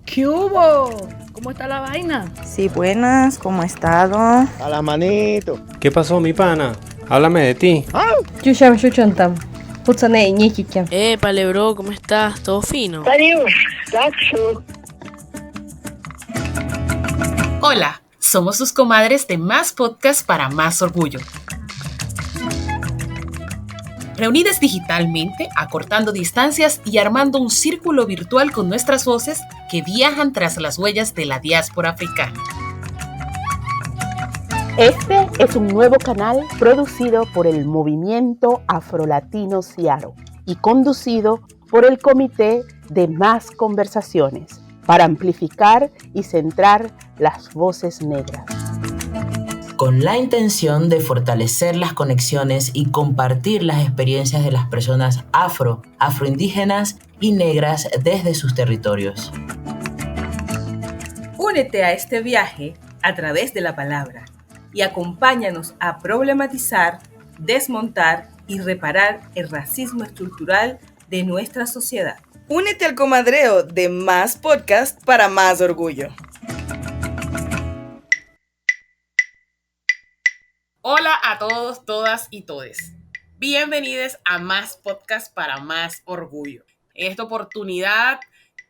¿Qué hubo? ¿Cómo está la vaina? Sí, buenas, ¿cómo ha estado? A la manito. ¿Qué pasó, mi pana? Háblame de ti. Yusham Shushantam. Putzane Ñiquiquiam. Épale, bro, ¿cómo estás? ¿Todo fino? Hola, somos sus comadres de Más Podcast para Más Orgullo. Reunidas digitalmente, acortando distancias y armando un círculo virtual con nuestras voces que viajan tras las huellas de la diáspora africana. Este es un nuevo canal producido por el Movimiento Afrolatino Ciaro y conducido por el Comité de Más Conversaciones para amplificar y centrar las voces negras. Con la intención de fortalecer las conexiones y compartir las experiencias de las personas afroindígenas y negras desde sus territorios. Únete a este viaje a través de la palabra y acompáñanos a problematizar, desmontar y reparar el racismo estructural de nuestra sociedad. Únete al comadreo de Más Podcast para Más Orgullo. Hola a todos, todas y todes. Bienvenidos a Más Podcast para Más Orgullo. En esta oportunidad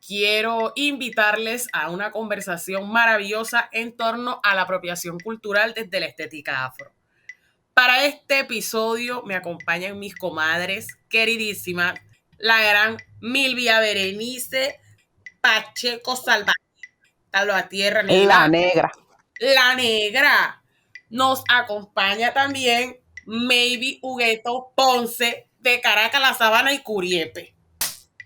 quiero invitarles a una conversación maravillosa en torno a la apropiación cultural desde la estética afro. Para este episodio me acompañan mis comadres queridísimas, la gran Milvia Berenice Pacheco Salvatierra Negra. La negra. La negra. Nos acompaña también Maybe Hugueto Ponce de Caracas, La Sabana y Curiepe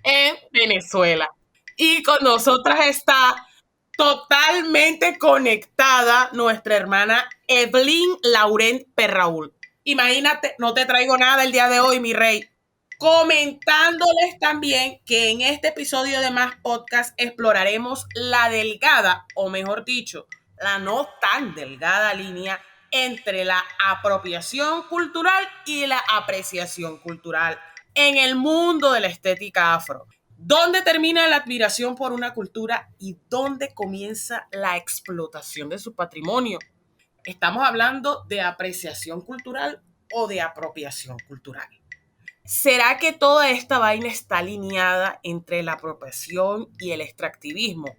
en Venezuela. Y con nosotras está totalmente conectada nuestra hermana Evelyn Laurent Perraúl. Imagínate, no te traigo nada el día de hoy, mi rey. Comentándoles también que en este episodio de Más Podcast exploraremos la delgada, o mejor dicho, la no tan delgada línea entre la apropiación cultural y la apreciación cultural en el mundo de la estética afro. ¿Dónde termina la admiración por una cultura y dónde comienza la explotación de su patrimonio? ¿Estamos hablando de apreciación cultural o de apropiación cultural? ¿Será que toda esta vaina está alineada entre la apropiación y el extractivismo?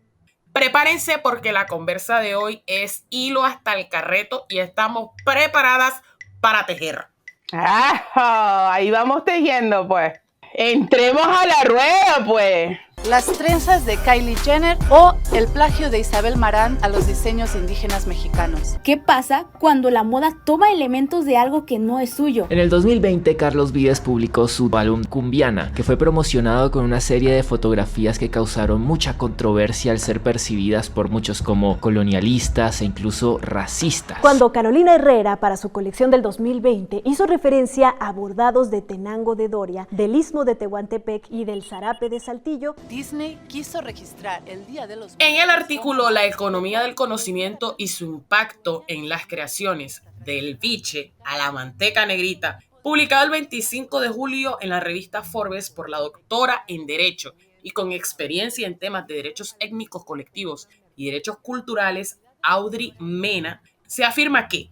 Prepárense porque la conversa de hoy es hilo hasta el carreto y estamos preparadas para tejer. Ahí vamos tejiendo, pues. Entremos a la rueda, pues. Las trenzas de Kylie Jenner o el plagio de Isabel Marant a los diseños indígenas mexicanos. ¿Qué pasa cuando la moda toma elementos de algo que no es suyo? En el 2020, Carlos Vives publicó su álbum Cumbiana, que fue promocionado con una serie de fotografías que causaron mucha controversia al ser percibidas por muchos como colonialistas e incluso racistas. Cuando Carolina Herrera, para su colección del 2020, hizo referencia a bordados de Tenango de Doria, del Istmo de Tehuantepec y del Zarape de Saltillo, Disney quiso registrar el Día de los... En el artículo La economía del conocimiento y su impacto en las creaciones del biche a la manteca negrita, publicado el 25 de julio en la revista Forbes por la doctora en Derecho y con experiencia en temas de derechos étnicos colectivos y derechos culturales, Audrey Mena, se afirma que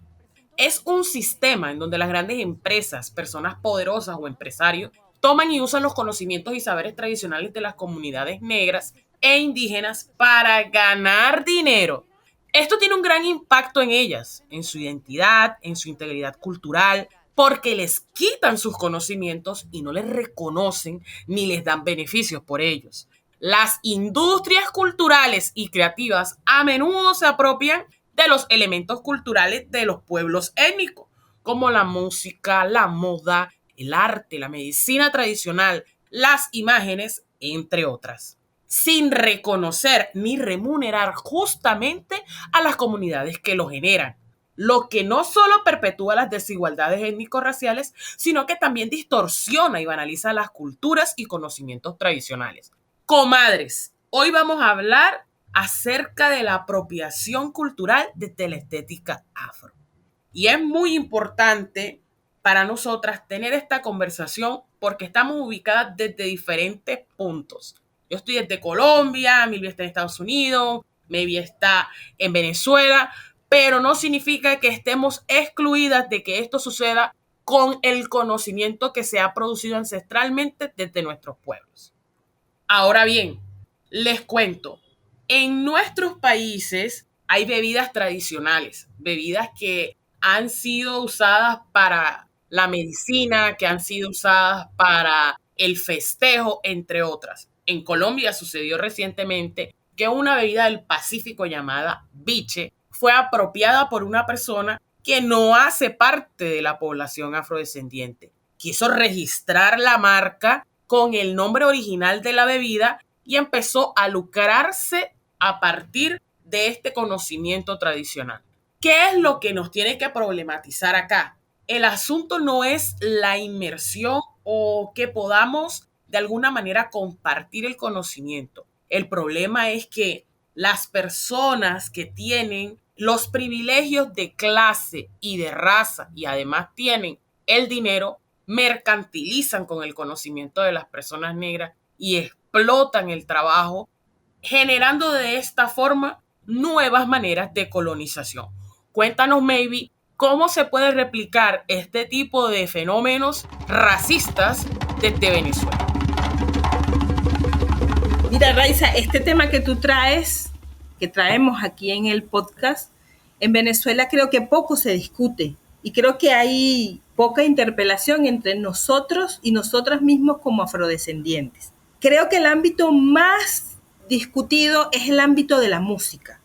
es un sistema en donde las grandes empresas, personas poderosas o empresarios toman y usan los conocimientos y saberes tradicionales de las comunidades negras e indígenas para ganar dinero. Esto tiene un gran impacto en ellas, en su identidad, en su integridad cultural, porque les quitan sus conocimientos y no les reconocen ni les dan beneficios por ellos. Las industrias culturales y creativas a menudo se apropian de los elementos culturales de los pueblos étnicos, como la música, la moda, el arte, la medicina tradicional, las imágenes, entre otras, sin reconocer ni remunerar justamente a las comunidades que lo generan, lo que no solo perpetúa las desigualdades étnico-raciales, sino que también distorsiona y banaliza las culturas y conocimientos tradicionales. Comadres, hoy vamos a hablar acerca de la apropiación cultural desde la estética afro. Y es muy importante para nosotras tener esta conversación porque estamos ubicadas desde diferentes puntos. Yo estoy desde Colombia, Milvia está en Estados Unidos, maybe está en Venezuela, pero no significa que estemos excluidas de que esto suceda con el conocimiento que se ha producido ancestralmente desde nuestros pueblos. Ahora bien, les cuento, en nuestros países hay bebidas tradicionales, bebidas que han sido usadas para la medicina, que han sido usadas para el festejo, entre otras. En Colombia sucedió recientemente que una bebida del Pacífico llamada biche fue apropiada por una persona que no hace parte de la población afrodescendiente. Quiso registrar la marca con el nombre original de la bebida y empezó a lucrarse a partir de este conocimiento tradicional. ¿Qué es lo que nos tiene que problematizar acá? El asunto no es la inmersión o que podamos de alguna manera compartir el conocimiento. El problema es que las personas que tienen los privilegios de clase y de raza y además tienen el dinero, mercantilizan con el conocimiento de las personas negras y explotan el trabajo, generando de esta forma nuevas maneras de colonización. Cuéntanos, maybe, cómo se puede replicar este tipo de fenómenos racistas desde Venezuela. Mira, Raiza, este tema que tú traes, que traemos aquí en el podcast, en Venezuela creo que poco se discute y creo que hay poca interpelación entre nosotros y nosotras mismos como afrodescendientes. Creo que el ámbito más discutido es el ámbito de la música,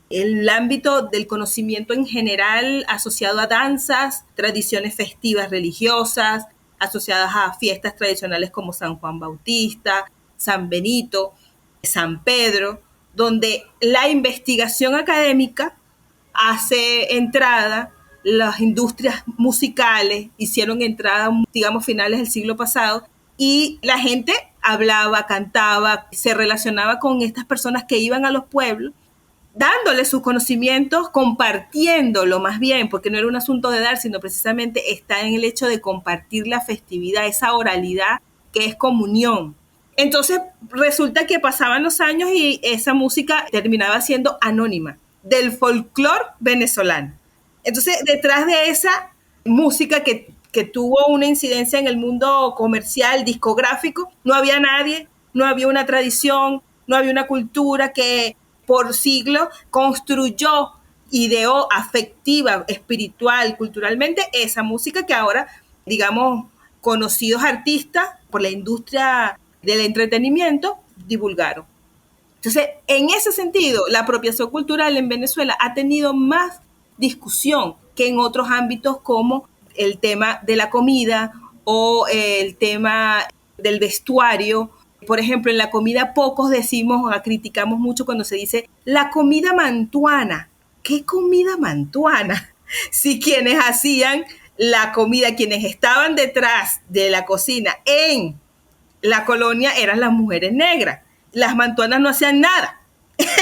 el ámbito del conocimiento en general asociado a danzas, tradiciones festivas religiosas, asociadas a fiestas tradicionales como San Juan Bautista, San Benito, San Pedro, donde la investigación académica hace entrada, las industrias musicales hicieron entrada, digamos, finales del siglo pasado, y la gente hablaba, cantaba, se relacionaba con estas personas que iban a los pueblos, dándole sus conocimientos, compartiéndolo más bien, porque no era un asunto de dar, sino precisamente está en el hecho de compartir la festividad, esa oralidad que es comunión. Entonces resulta que pasaban los años y esa música terminaba siendo anónima del folclore venezolano. Entonces detrás de esa música que tuvo una incidencia en el mundo comercial, discográfico, no había nadie, no había una tradición, no había una cultura que por siglos construyó, ideó afectiva, espiritual, culturalmente esa música que ahora, digamos, conocidos artistas por la industria del entretenimiento divulgaron. Entonces, en ese sentido, la apropiación cultural en Venezuela ha tenido más discusión que en otros ámbitos como el tema de la comida o el tema del vestuario. Por ejemplo, en la comida pocos decimos, criticamos mucho cuando se dice la comida mantuana. ¿Qué comida mantuana? Si quienes hacían la comida, quienes estaban detrás de la cocina en la colonia eran las mujeres negras. Las mantuanas no hacían nada.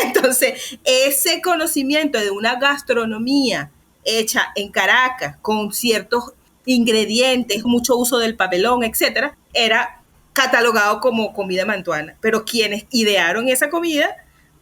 Entonces, ese conocimiento de una gastronomía hecha en Caracas con ciertos ingredientes, mucho uso del papelón, etcétera, era catalogado como comida mantuana. Pero quienes idearon esa comida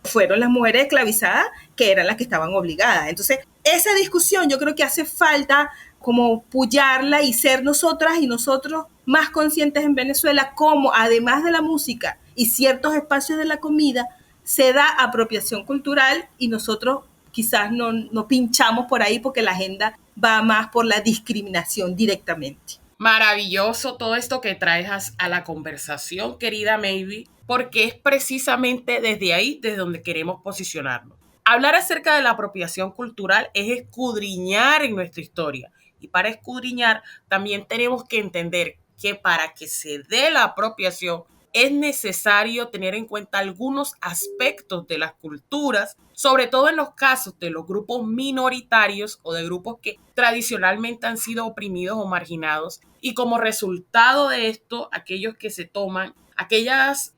fueron las mujeres esclavizadas, que eran las que estaban obligadas. Entonces, esa discusión yo creo que hace falta como pullarla y ser nosotras y nosotros más conscientes en Venezuela cómo, además de la música y ciertos espacios de la comida, se da apropiación cultural y nosotros quizás no pinchamos por ahí porque la agenda va más por la discriminación directamente. Maravilloso todo esto que traes a la conversación, querida Maybe, porque es precisamente desde ahí desde donde queremos posicionarnos. Hablar acerca de la apropiación cultural es escudriñar en nuestra historia. Y para escudriñar también tenemos que entender que para que se dé la apropiación es necesario tener en cuenta algunos aspectos de las culturas, sobre todo en los casos de los grupos minoritarios o de grupos que tradicionalmente han sido oprimidos o marginados. Y como resultado de esto, aquellos que se toman, aquellas,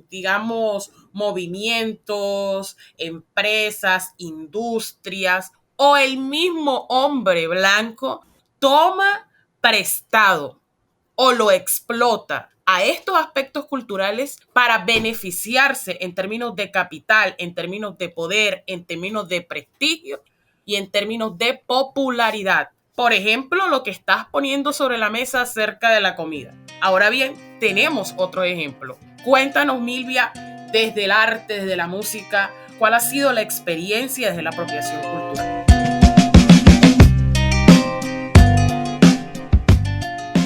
digamos, movimientos, empresas, industrias o el mismo hombre blanco toma prestado o lo explota a estos aspectos culturales para beneficiarse en términos de capital, en términos de poder, en términos de prestigio y en términos de popularidad. Por ejemplo, lo que estás poniendo sobre la mesa acerca de la comida. Ahora bien, tenemos otro ejemplo. Cuéntanos, Milvia, desde el arte, desde la música, ¿cuál ha sido la experiencia desde la apropiación cultural?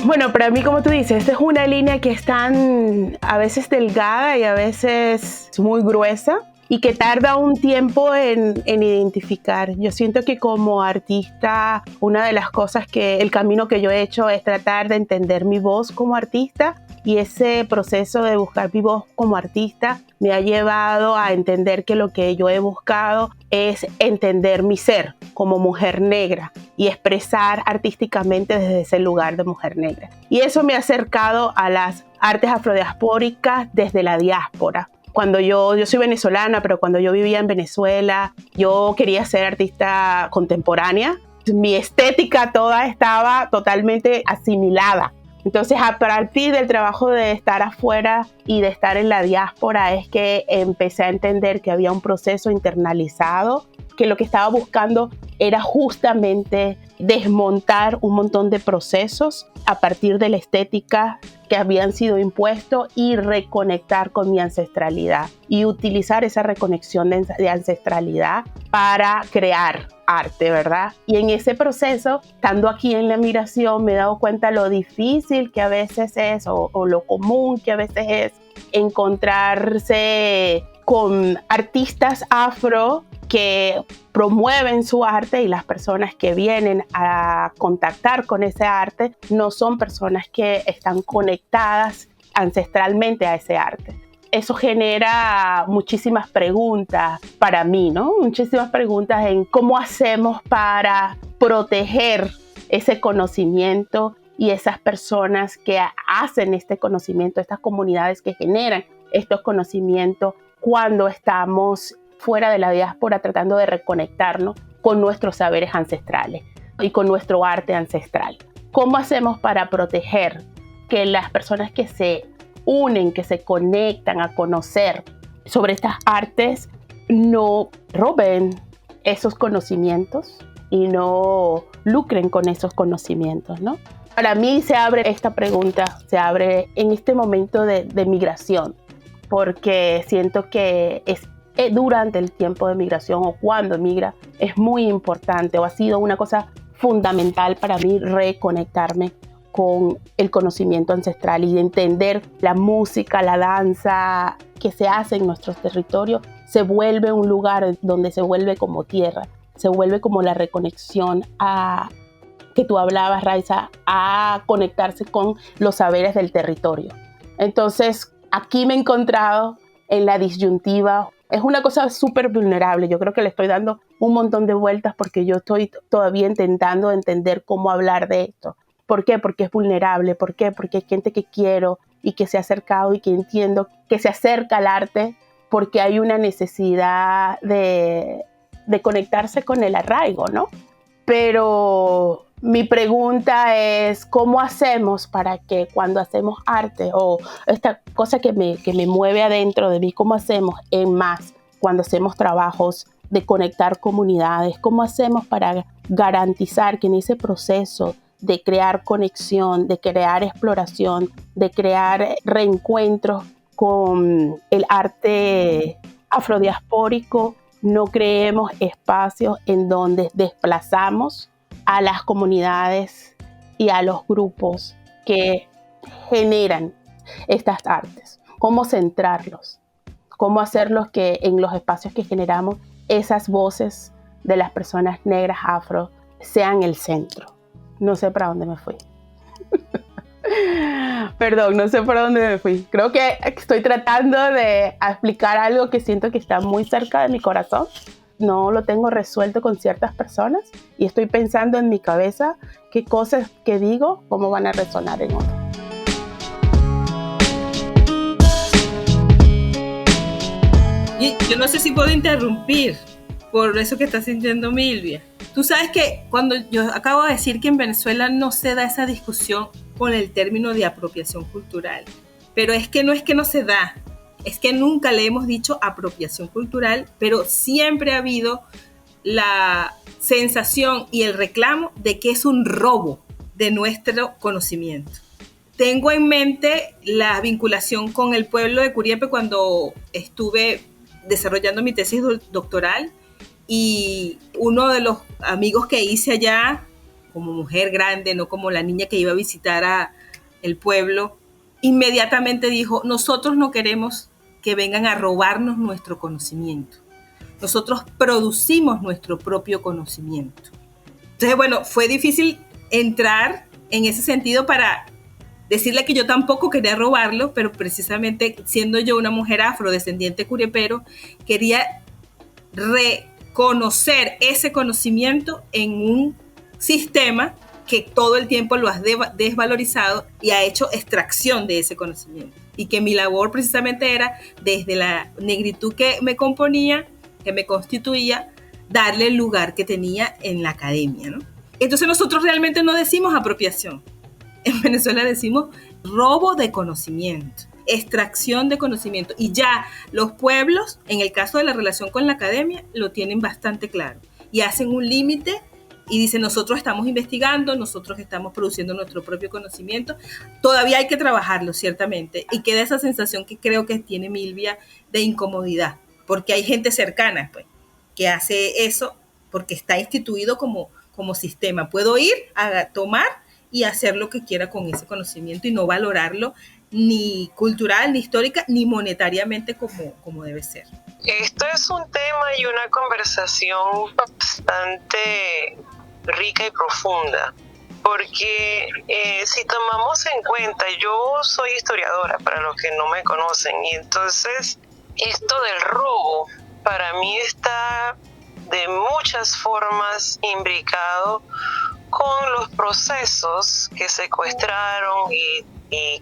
Bueno, para mí, como tú dices, esta es una línea que es tan a veces delgada y a veces muy gruesa y que tarda un tiempo en identificar. Yo siento que como artista, una de las cosas el camino que yo he hecho es tratar de entender mi voz como artista, y ese proceso de buscar mi voz como artista me ha llevado a entender que lo que yo he buscado es entender mi ser como mujer negra y expresar artísticamente desde ese lugar de mujer negra. Y eso me ha acercado a las artes afrodiaspóricas desde la diáspora. Cuando yo soy venezolana, pero cuando yo vivía en Venezuela, yo quería ser artista contemporánea. Mi estética toda estaba totalmente asimilada. Entonces, a partir del trabajo de estar afuera y de estar en la diáspora es que empecé a entender que había un proceso internalizado, que lo que estaba buscando era justamente desmontar un montón de procesos a partir de la estética que habían sido impuestos y reconectar con mi ancestralidad y utilizar esa reconexión de ancestralidad para crear arte, ¿verdad? Y en ese proceso, estando aquí en la migración, me he dado cuenta lo difícil que a veces es o lo común que a veces es encontrarse con artistas afro que promueven su arte, y las personas que vienen a contactar con ese arte no son personas que están conectadas ancestralmente a ese arte. Eso genera muchísimas preguntas para mí, ¿no? Muchísimas preguntas en cómo hacemos para proteger ese conocimiento y esas personas que hacen este conocimiento, estas comunidades que generan estos conocimientos cuando estamos fuera de la diáspora tratando de reconectarnos con nuestros saberes ancestrales y con nuestro arte ancestral. ¿Cómo hacemos para proteger que las personas que se unen, que se conectan a conocer sobre estas artes no roben esos conocimientos y no lucren con esos conocimientos, ¿no? Para mí se abre esta pregunta, se abre en este momento de migración, porque siento que es durante el tiempo de migración o cuando migra es muy importante, o ha sido una cosa fundamental para mí reconectarme con el conocimiento ancestral y entender la música, la danza que se hace en nuestros territorios. Se vuelve un lugar donde se vuelve como tierra, se vuelve como la reconexión a que tú hablabas, Raiza, a conectarse con los saberes del territorio. Entonces, aquí me he encontrado en la disyuntiva. Es una cosa súper vulnerable. Yo creo que le estoy dando un montón de vueltas porque yo estoy todavía intentando entender cómo hablar de esto. ¿Por qué? Porque es vulnerable. ¿Por qué? Porque hay gente que quiero y que se ha acercado y que entiendo que se acerca al arte porque hay una necesidad de conectarse con el arraigo, ¿no? Pero mi pregunta es, ¿cómo hacemos para que cuando hacemos arte o esta cosa que me mueve adentro de mí, cómo hacemos en más cuando hacemos trabajos de conectar comunidades? ¿Cómo hacemos para garantizar que en ese proceso de crear conexión, de crear exploración, de crear reencuentros con el arte afrodiaspórico, no creemos espacios en donde desplazamos a las comunidades y a los grupos que generan estas artes? ¿Cómo centrarlos? ¿Cómo hacerlos que en los espacios que generamos esas voces de las personas negras afro sean el centro? No sé para dónde me fui. Perdón, no sé por dónde me fui. Creo que estoy tratando de explicar algo que siento que está muy cerca de mi corazón. No lo tengo resuelto con ciertas personas y estoy pensando en mi cabeza qué cosas que digo, cómo van a resonar en otros. Yo no sé si puedo interrumpir por eso que está sintiendo Milvia. Tú sabes que cuando yo acabo de decir que en Venezuela no se da esa discusión con el término de apropiación cultural. pero es que no se da. Es que nunca le hemos dicho apropiación cultural, pero siempre ha habido la sensación y el reclamo de que es un robo de nuestro conocimiento. Tengo en mente la vinculación con el pueblo de Curiepé cuando estuve desarrollando mi tesis doctoral, y uno de los amigos que hice allá, como mujer grande, no como la niña que iba a visitar el pueblo, inmediatamente dijo: nosotros no queremos que vengan a robarnos nuestro conocimiento. Nosotros producimos nuestro propio conocimiento. Entonces, bueno, fue difícil entrar en ese sentido para decirle que yo tampoco quería robarlo, pero precisamente siendo yo una mujer afrodescendiente curiepero, quería reconocer ese conocimiento en un sistema que todo el tiempo lo ha desvalorizado y ha hecho extracción de ese conocimiento. Y que mi labor precisamente era, desde la negritud que me componía, que me constituía, darle el lugar que tenía en la academia, ¿no? Entonces nosotros realmente no decimos apropiación. En Venezuela decimos robo de conocimiento, extracción de conocimiento. Y ya los pueblos, en el caso de la relación con la academia, lo tienen bastante claro. Y hacen un límite y dicen: nosotros estamos investigando, nosotros estamos produciendo nuestro propio conocimiento. Todavía hay que trabajarlo, ciertamente. Y queda esa sensación que creo que tiene Milvia de incomodidad. Porque hay gente cercana, pues, que hace eso porque está instituido como sistema. Puedo ir a tomar y hacer lo que quiera con ese conocimiento y no valorarlo ni cultural, ni histórica, ni monetariamente como debe ser. Esto es un tema y una conversación bastante rica y profunda, porque si tomamos en cuenta, yo soy historiadora, para los que no me conocen, y entonces esto del robo para mí está de muchas formas imbricado con los procesos que secuestraron y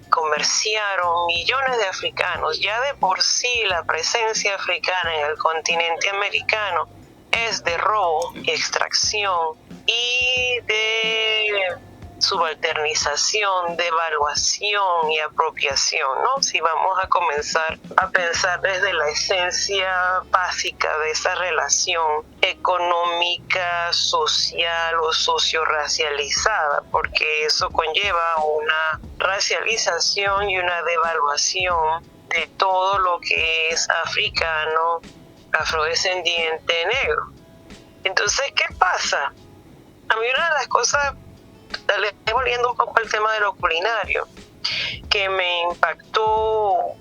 comerciaron millones de africanos. Ya de por sí la presencia africana en el continente americano es de robo y extracción y de subalternización, devaluación y apropiación, ¿no? Si vamos a comenzar a pensar desde la esencia básica de esa relación económica, social o socio-racializada, porque eso conlleva una racialización y una devaluación de todo lo que es africano, afrodescendiente, negro. Entonces, ¿qué pasa? A mí una de las cosas, volviendo un poco al tema de lo culinario, que me impactó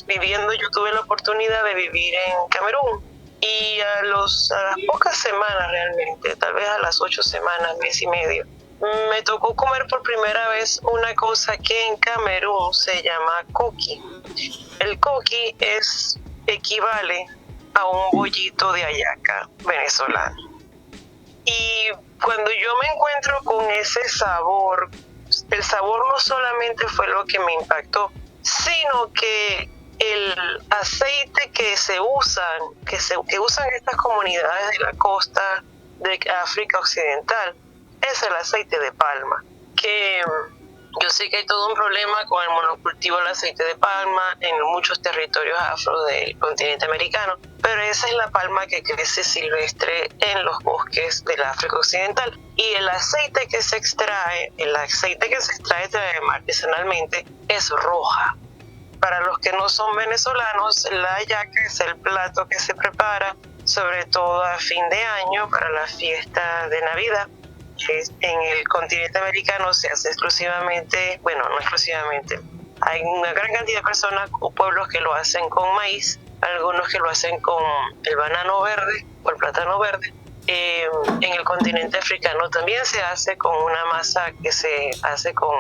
viviendo, yo tuve la oportunidad de vivir en Camerún, y a las pocas semanas realmente, tal vez a las 8 semanas, mes y medio, me tocó comer por primera vez una cosa que en Camerún se llama coqui. El coqui equivale a un bollito de hallaca venezolano. Y cuando yo me encuentro con ese sabor, el sabor no solamente fue lo que me impactó, sino que el aceite que usan estas comunidades de la costa de África Occidental es el aceite de palma, que yo sé que hay todo un problema con el monocultivo del aceite de palma en muchos territorios afro del continente americano, pero esa es la palma que crece silvestre en los bosques del África Occidental. Y el aceite que se extrae artesanalmente es roja. Para los que no son venezolanos, la hallaca es el plato que se prepara sobre todo a fin de año para la fiesta de Navidad. En el continente americano se hace exclusivamente, bueno, no exclusivamente, hay una gran cantidad de personas o pueblos que lo hacen con maíz, algunos que lo hacen con el banano verde o el plátano verde. En el continente africano también se hace con una masa que se hace con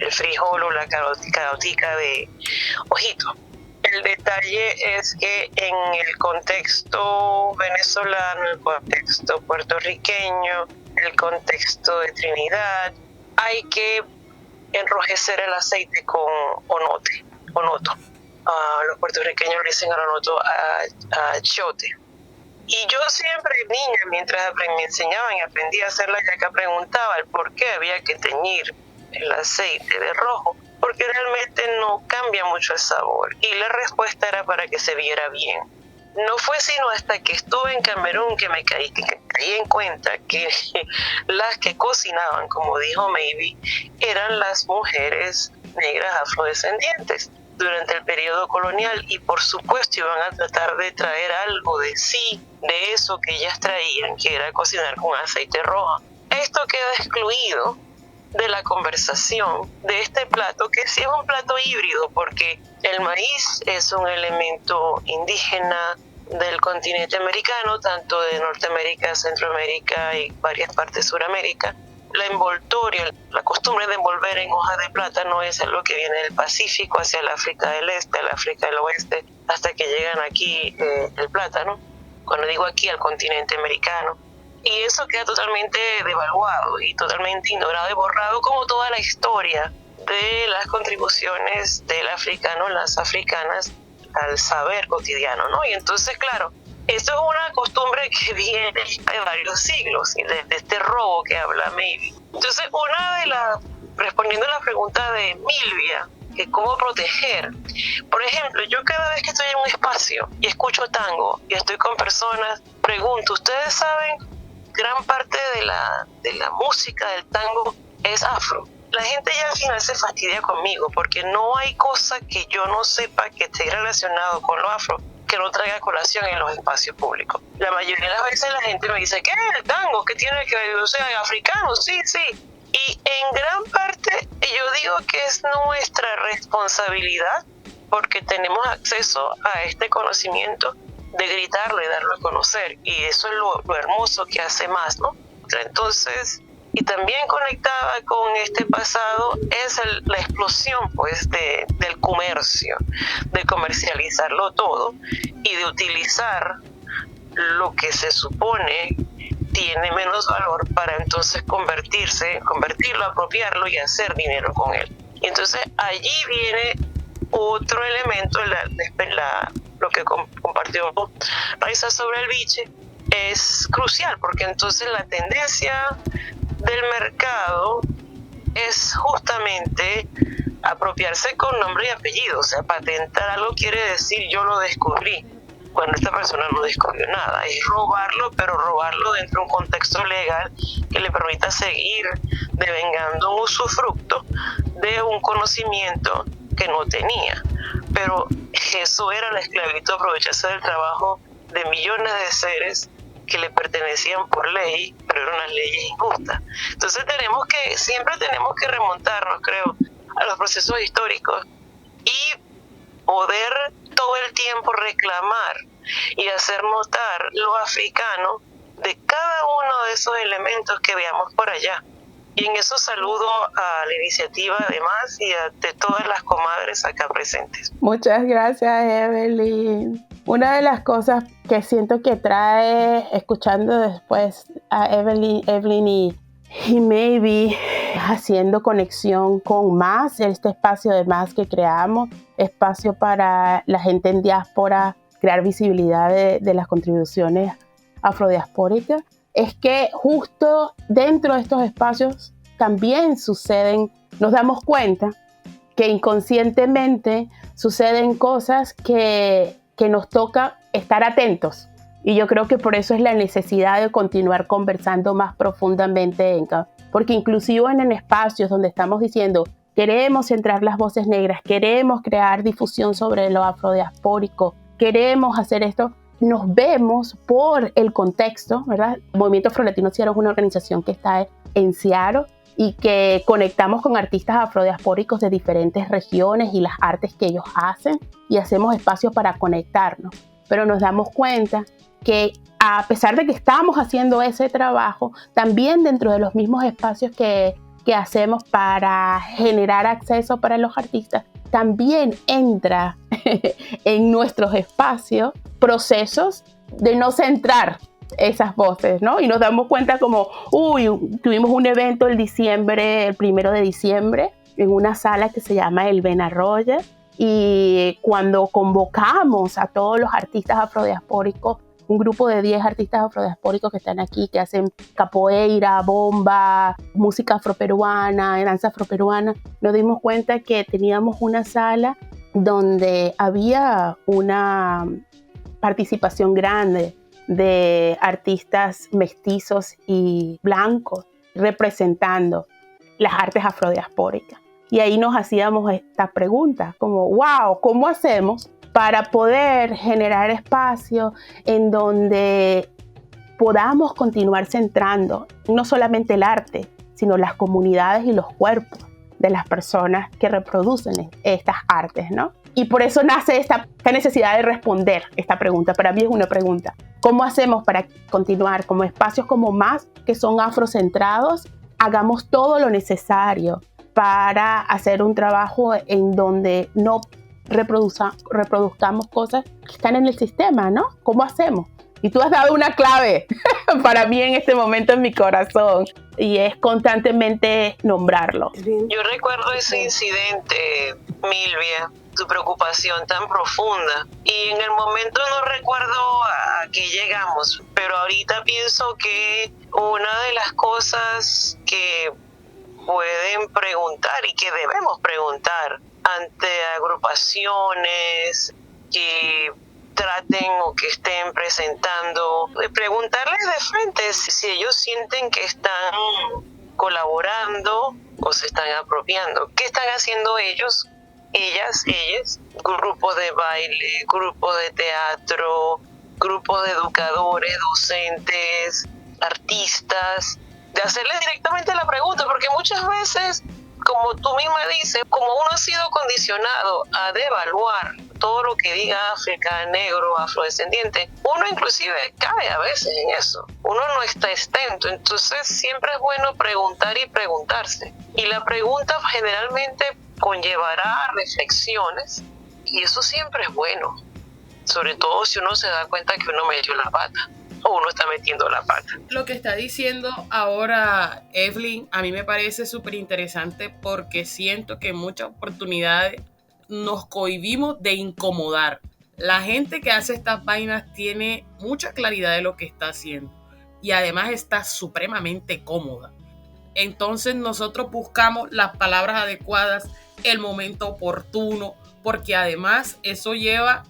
el frijol o la carotica de ojito. El detalle es que en el contexto venezolano, el contexto puertorriqueño, el contexto de Trinidad, hay que enrojecer el aceite con onoto. Los puertorriqueños le dicen al onoto a chote. Y yo siempre, niña, mientras me enseñaban y aprendí a hacer la hallaca, preguntaba el por qué había que teñir el aceite de rojo. porque realmente no cambia mucho el sabor. Y la respuesta era para que se viera bien. No fue sino hasta que estuve en Camerún que me caí en cuenta que las que cocinaban, como dijo Maybe, eran las mujeres negras afrodescendientes durante el periodo colonial, y por supuesto iban a tratar de traer algo de sí, de eso que ellas traían, que era cocinar con aceite rojo. Esto queda excluido de la conversación de este plato, que sí es un plato híbrido, porque el maíz es un elemento indígena del continente americano, tanto de Norteamérica, Centroamérica y varias partes de Suramérica. La envoltoria, la costumbre de envolver en hojas de plátano es algo que viene del Pacífico hacia el África del Este, el África del Oeste, hasta que llegan aquí el plátano, cuando digo aquí, al continente americano. Y eso queda totalmente devaluado y totalmente ignorado y borrado, como toda la historia de las contribuciones del africano, las africanas, al saber cotidiano, ¿no? Y entonces, claro, esto es una costumbre que viene de varios siglos, y de este robo que habla Maybe. Entonces, respondiendo a la pregunta de Milvia, que cómo proteger. Por ejemplo, yo cada vez que estoy en un espacio y escucho tango y estoy con personas, pregunto, ¿ustedes saben? Gran parte de la música del tango es afro. La gente ya al final se fastidia conmigo, porque no hay cosa que yo no sepa que esté relacionado con lo afro que no traiga colación en los espacios públicos. La mayoría de las veces la gente me dice, ¿qué es el tango? ¿Qué tiene que ver? O sea, africano, sí. Y en gran parte yo digo que es nuestra responsabilidad, porque tenemos acceso a este conocimiento, de gritarlo y darlo a conocer. Y eso es lo hermoso que hace más, ¿no? Entonces, y también conectada con este pasado es la explosión, pues, del comercio, de comercializarlo todo y de utilizar lo que se supone tiene menos valor para entonces convertirlo, apropiarlo y hacer dinero con él. Y entonces allí viene otro elemento, lo que compartió Raiza sobre el biche, es crucial, porque entonces la tendencia del mercado es justamente apropiarse con nombre y apellido. O sea, patentar algo quiere decir yo lo descubrí, cuando esta persona no descubrió nada. Es robarlo, pero robarlo dentro de un contexto legal que le permita seguir devengando un usufructo de un conocimiento que no tenía. Pero eso era la esclavitud, aprovecharse del trabajo de millones de seres que le pertenecían por ley, pero eran unas leyes injustas. Entonces siempre tenemos que remontarnos, creo, a los procesos históricos y poder todo el tiempo reclamar y hacer notar lo africano de cada uno de esos elementos que veamos por allá. Y en eso saludo a la iniciativa además y de todas las comadres acá presentes. Muchas gracias, Evelyn. Una de las cosas que siento que trae, escuchando después a Evelyn y Maybe, haciendo conexión con más, este espacio de más que creamos, espacio para la gente en diáspora, crear visibilidad de las contribuciones afrodiaspóricas, es que justo dentro de estos espacios también nos damos cuenta que inconscientemente suceden cosas que nos toca estar atentos. Y yo creo que por eso es la necesidad de continuar conversando más profundamente, porque inclusive en espacios donde estamos diciendo queremos centrar las voces negras, queremos crear difusión sobre lo afrodiaspórico, queremos hacer esto, nos vemos por el contexto, ¿verdad? El Movimiento Afrolatino Ciaro es una organización que está en Ciaro y que conectamos con artistas afrodiaspóricos de diferentes regiones y las artes que ellos hacen, y hacemos espacios para conectarnos. Pero nos damos cuenta que a pesar de que estamos haciendo ese trabajo, también dentro de los mismos espacios que hacemos para generar acceso para los artistas, también entra en nuestros espacios procesos de no centrar esas voces, ¿no? Y nos damos cuenta como, tuvimos un evento el 1 de diciembre, en una sala que se llama El Benarroya, y cuando convocamos a todos los artistas afrodiaspóricos, un grupo de 10 artistas afrodiaspóricos que están aquí, que hacen capoeira, bomba, música afroperuana, danza afroperuana, nos dimos cuenta que teníamos una sala donde había una participación grande de artistas mestizos y blancos representando las artes afrodiaspóricas. Y ahí nos hacíamos esta pregunta, como, wow, ¿cómo hacemos para poder generar espacio en donde podamos continuar centrando no solamente el arte, sino las comunidades y los cuerpos de las personas que reproducen estas artes, ¿no? Y por eso nace esta necesidad de responder esta pregunta. Para mí es una pregunta. ¿Cómo hacemos para continuar como espacios como más que son afrocentrados? Hagamos todo lo necesario para hacer un trabajo en donde no reproduzcamos cosas que están en el sistema, ¿no? ¿Cómo hacemos? Y tú has dado una clave para mí en este momento en mi corazón, y es constantemente nombrarlo. Yo recuerdo ese incidente, Milvia, tu preocupación tan profunda, y en el momento no recuerdo a qué llegamos, pero ahorita pienso que una de las cosas que pueden preguntar y que debemos preguntar ante agrupaciones que traten o que estén presentando, preguntarles de frente si ellos sienten que están colaborando o se están apropiando. ¿Qué están haciendo ellos, ellas, grupos de baile, grupos de teatro, grupos de educadores, docentes, artistas? De hacerles directamente la pregunta, porque muchas veces, como tú misma dices, como uno ha sido condicionado a devaluar todo lo que diga África, negro, afrodescendiente, uno inclusive cae a veces en eso. Uno no está exento, entonces siempre es bueno preguntar y preguntarse. Y la pregunta generalmente conllevará reflexiones, y eso siempre es bueno, sobre todo si uno se da cuenta que uno metió la pata o uno está metiendo la pata. Lo que está diciendo ahora Evelyn a mí me parece súper interesante, porque siento que en muchas oportunidades nos cohibimos de incomodar. La gente que hace estas vainas tiene mucha claridad de lo que está haciendo y además está supremamente cómoda. Entonces nosotros buscamos las palabras adecuadas, el momento oportuno, porque además eso lleva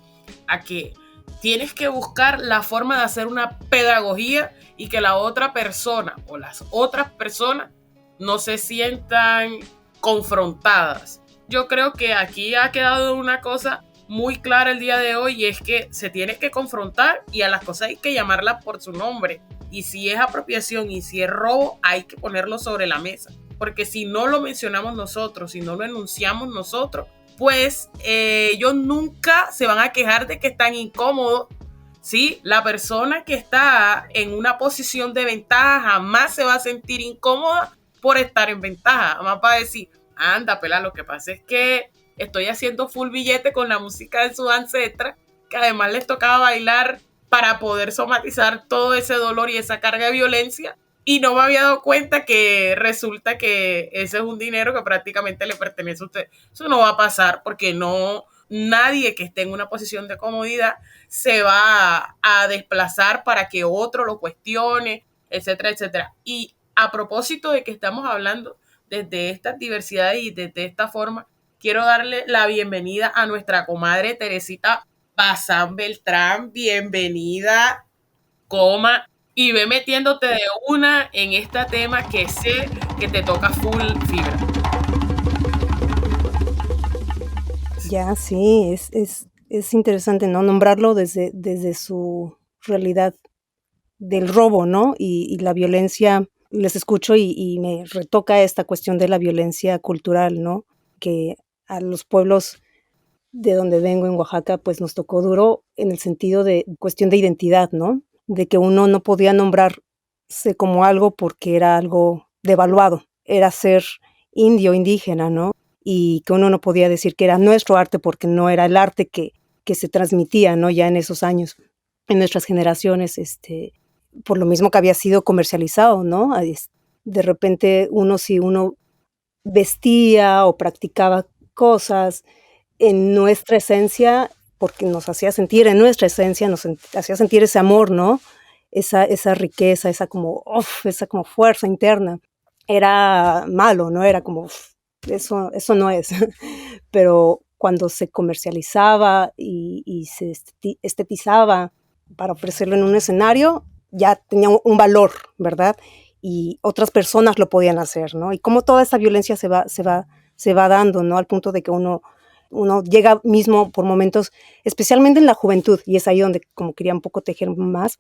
a que tienes que buscar la forma de hacer una pedagogía y que la otra persona o las otras personas no se sientan confrontadas. Yo creo que aquí ha quedado una cosa muy clara el día de hoy, y es que se tiene que confrontar y a las cosas hay que llamarlas por su nombre. Y si es apropiación y si es robo, hay que ponerlo sobre la mesa. Porque si no lo mencionamos nosotros, si no lo enunciamos nosotros, pues ellos nunca se van a quejar de que están incómodos, ¿sí? La persona que está en una posición de ventaja jamás se va a sentir incómoda por estar en ventaja. Jamás va a decir, anda, pela, lo que pasa es que estoy haciendo full billete con la música de su ancestra, que además les tocaba bailar para poder somatizar todo ese dolor y esa carga de violencia. Y no me había dado cuenta que resulta que ese es un dinero que prácticamente le pertenece a usted. Eso no va a pasar, porque nadie que esté en una posición de comodidad se va a desplazar para que otro lo cuestione, etcétera, etcétera. Y a propósito de que estamos hablando desde estas diversidades y desde esta forma, quiero darle la bienvenida a nuestra comadre Teresita Bazán Beltrán. Bienvenida, coma. Y ve metiéndote de una en este tema que sé que te toca full fibra. Ya, sí, es interesante, ¿no? Nombrarlo desde su realidad del robo, ¿no? Y la violencia. Les escucho y me retoca esta cuestión de la violencia cultural, ¿no? Que a los pueblos de donde vengo, en Oaxaca, pues nos tocó duro en el sentido de cuestión de identidad, ¿no? De que uno no podía nombrarse como algo porque era algo devaluado, era ser indio, indígena, ¿no? Y que uno no podía decir que era nuestro arte porque no era el arte que se transmitía, ¿no? Ya en esos años, en nuestras generaciones, por lo mismo que había sido comercializado, ¿no? De repente si uno vestía o practicaba cosas en nuestra esencia, porque nos hacía sentir en nuestra esencia, hacía sentir ese amor, ¿no? Esa riqueza, esa como fuerza interna. Era malo, ¿no? Era como, eso no es. Pero cuando se comercializaba y se estetizaba para ofrecerlo en un escenario, ya tenía un valor, ¿verdad? Y otras personas lo podían hacer, ¿no? Y cómo toda esta violencia se va dando, ¿no? Al punto de que uno llega mismo por momentos, especialmente en la juventud, y es ahí donde como quería un poco tejer más,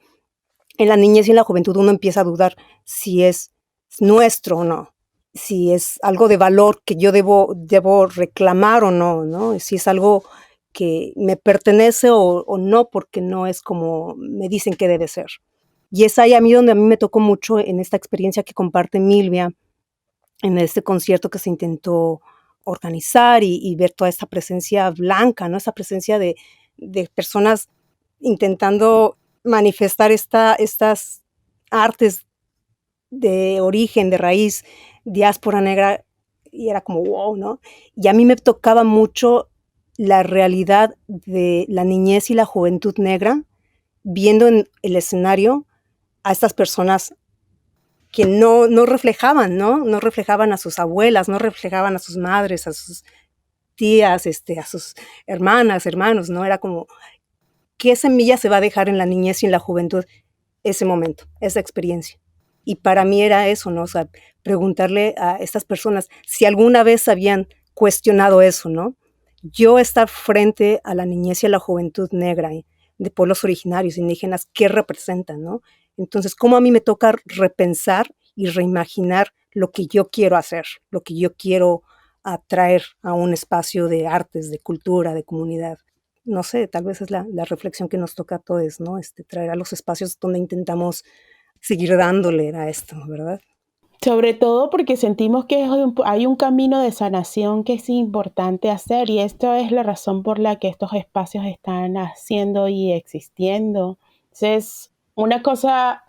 en la niñez y en la juventud uno empieza a dudar si es nuestro o no, si es algo de valor que yo debo reclamar o no, ¿no? Si es algo que me pertenece o no, porque no es como me dicen que debe ser. Y es ahí a mí donde a mí me tocó mucho en esta experiencia que comparte Milvia, en este concierto que se intentó organizar y ver toda esta presencia blanca, ¿no? Esa presencia de personas intentando manifestar estas artes de origen, de raíz, diáspora negra, y era como wow, ¿no? Y a mí me tocaba mucho la realidad de la niñez y la juventud negra, viendo en el escenario a estas personas que no reflejaban, ¿no? No reflejaban a sus abuelas, no reflejaban a sus madres, a sus tías, a sus hermanas, hermanos, ¿no? Era como, ¿qué semilla se va a dejar en la niñez y en la juventud ese momento, esa experiencia? Y para mí era eso, ¿no? O sea, preguntarle a estas personas si alguna vez habían cuestionado eso, ¿no? Yo estar frente a la niñez y a la juventud negra de pueblos originarios, indígenas, ¿qué representan, no? Entonces, ¿cómo a mí me toca repensar y reimaginar lo que yo quiero hacer, lo que yo quiero atraer a un espacio de artes, de cultura, de comunidad? No sé, tal vez es la reflexión que nos toca a todos, ¿no? Traer a los espacios donde intentamos seguir dándole a esto, ¿verdad? Sobre todo porque sentimos que hay un camino de sanación que es importante hacer, y esto es la razón por la que estos espacios están haciendo y existiendo. Entonces, una cosa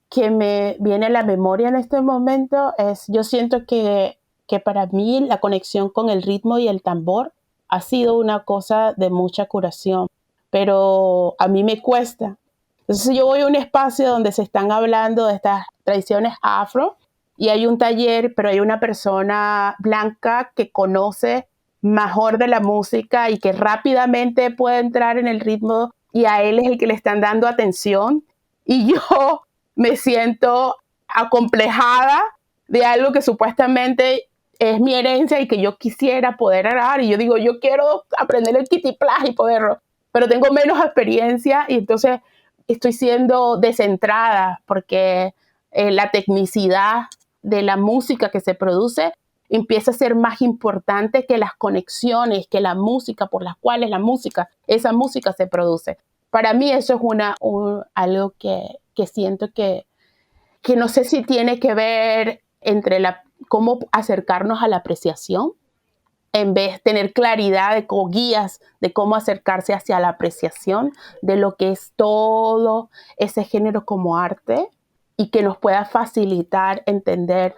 que me viene a la memoria en este momento es, yo siento que para mí la conexión con el ritmo y el tambor ha sido una cosa de mucha curación, pero a mí me cuesta. Entonces yo voy a un espacio donde se están hablando de estas tradiciones afro y hay un taller, pero hay una persona blanca que conoce mejor de la música y que rápidamente puede entrar en el ritmo, y a él es el que le están dando atención, y yo me siento acomplejada de algo que supuestamente es mi herencia y que yo quisiera poder agarrar, y yo digo, yo quiero aprender el kitiplaj y poderlo, pero tengo menos experiencia, y entonces estoy siendo descentrada porque la tecnicidad de la música que se produce empieza a ser más importante que las conexiones, que la música por las cuales esa música se produce. Para mí eso es algo que siento que no sé si tiene que ver entre cómo acercarnos a la apreciación, en vez de tener claridad de guías de cómo acercarse hacia la apreciación de lo que es todo ese género como arte, y que nos pueda facilitar entender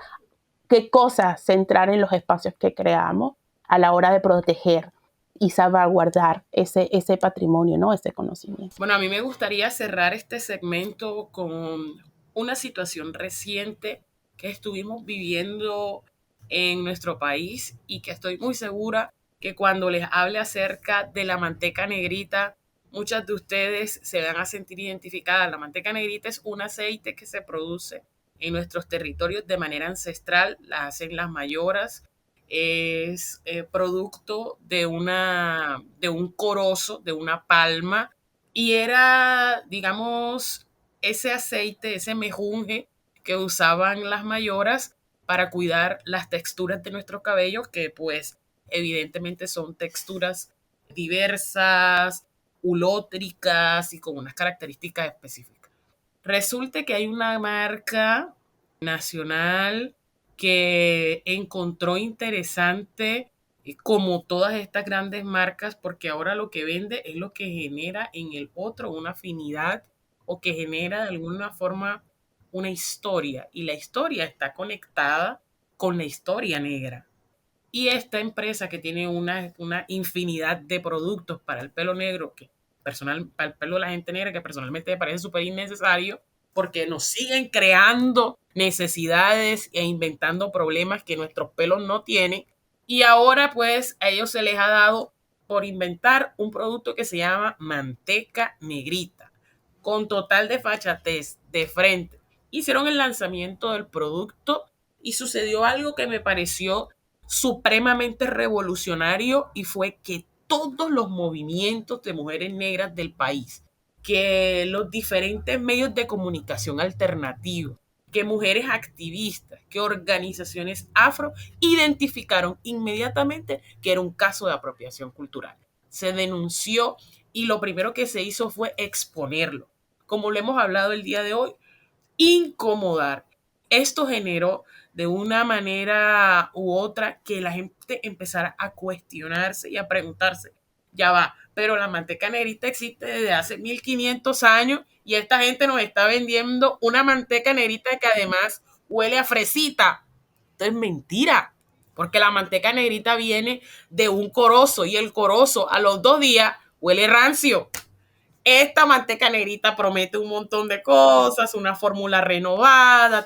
qué cosas centrar en los espacios que creamos a la hora de proteger y salvaguardar ese patrimonio, ¿no? Ese conocimiento. Bueno, a mí me gustaría cerrar este segmento con una situación reciente que estuvimos viviendo en nuestro país, y que estoy muy segura que cuando les hable acerca de la manteca negrita, muchas de ustedes se van a sentir identificadas. La manteca negrita es un aceite que se produce en nuestros territorios de manera ancestral, la hacen las mayoras, es producto de un corozo, de una palma, y era, digamos, ese aceite, ese mejunje que usaban las mayoras para cuidar las texturas de nuestro cabello, que pues evidentemente son texturas diversas, ulótricas y con unas características específicas. Resulta que hay una marca nacional que encontró interesante, como todas estas grandes marcas, porque ahora lo que vende es lo que genera en el otro una afinidad, o que genera de alguna forma una historia, y la historia está conectada con la historia negra. Y esta empresa que tiene una infinidad de productos para el pelo negro, para el pelo de la gente negra, que personalmente me parece súper innecesario, porque nos siguen creando necesidades e inventando problemas que nuestros pelos no tienen. Y ahora pues a ellos se les ha dado por inventar un producto que se llama manteca negrita, con total desfachatez de frente. Hicieron el lanzamiento del producto y sucedió algo que me pareció supremamente revolucionario, y fue que todos los movimientos de mujeres negras del país, que los diferentes medios de comunicación alternativos, que mujeres activistas, que organizaciones afro identificaron inmediatamente que era un caso de apropiación cultural. Se denunció y lo primero que se hizo fue exponerlo. Como lo hemos hablado el día de hoy, incomodar. Esto generó de una manera u otra que la gente empezara a cuestionarse y a preguntarse, ya va, pero la manteca negrita existe desde hace 1500 años y esta gente nos está vendiendo una manteca negrita que además huele a fresita. Esto es mentira, porque la manteca negrita viene de un corozo y el corozo a los 2 días huele rancio. Esta manteca negrita promete un montón de cosas, una fórmula renovada,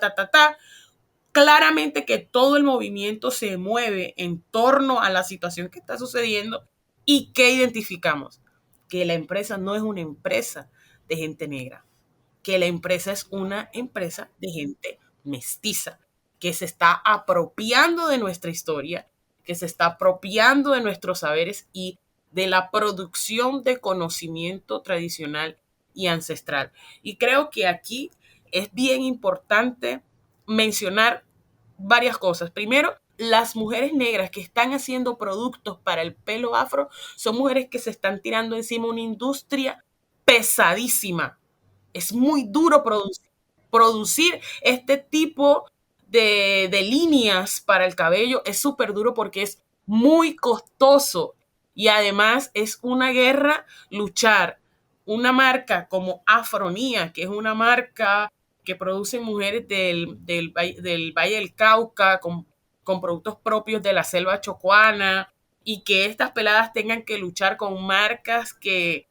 Claramente que todo el movimiento se mueve en torno a la situación que está sucediendo. ¿Y qué identificamos? Que la empresa no es una empresa de gente negra, que la empresa es una empresa de gente mestiza, que se está apropiando de nuestra historia, que se está apropiando de nuestros saberes y de la producción de conocimiento tradicional y ancestral. Y creo que aquí es bien importante mencionar varias cosas. Primero, las mujeres negras que están haciendo productos para el pelo afro son mujeres que se están tirando encima una industria pesadísima. Es muy duro producir este tipo de líneas para el cabello. Es súper duro porque es muy costoso y además es una guerra luchar. Una marca como Afronía, que es una marca que produce mujeres del Valle del Cauca con productos propios de la selva chocuana, y que estas peladas tengan que luchar con marcas que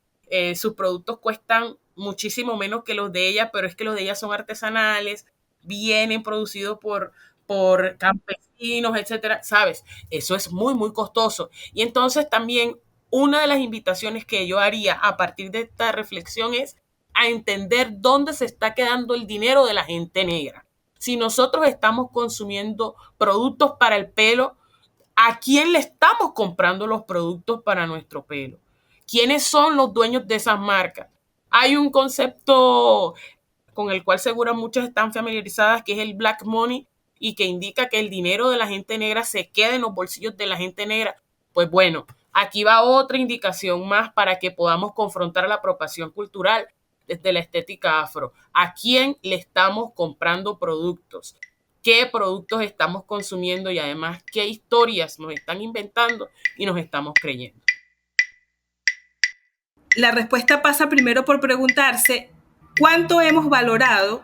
sus productos cuestan muchísimo menos que los de ellas, pero es que los de ellas son artesanales, vienen producidos por campesinos, etcétera, ¿sabes? Eso es muy, muy costoso. Y entonces también una de las invitaciones que yo haría a partir de esta reflexión es a entender dónde se está quedando el dinero de la gente negra. Si nosotros estamos consumiendo productos para el pelo, ¿a quién le estamos comprando los productos para nuestro pelo? ¿Quiénes son los dueños de esas marcas? Hay un concepto con el cual seguro muchas están familiarizadas, que es el black money, y que indica que el dinero de la gente negra se queda en los bolsillos de la gente negra. Pues bueno, aquí va otra indicación más para que podamos confrontar la apropiación cultural desde la estética afro. ¿A quién le estamos comprando productos? ¿Qué productos estamos consumiendo? Y además, ¿qué historias nos están inventando y nos estamos creyendo? La respuesta pasa primero por preguntarse cuánto hemos valorado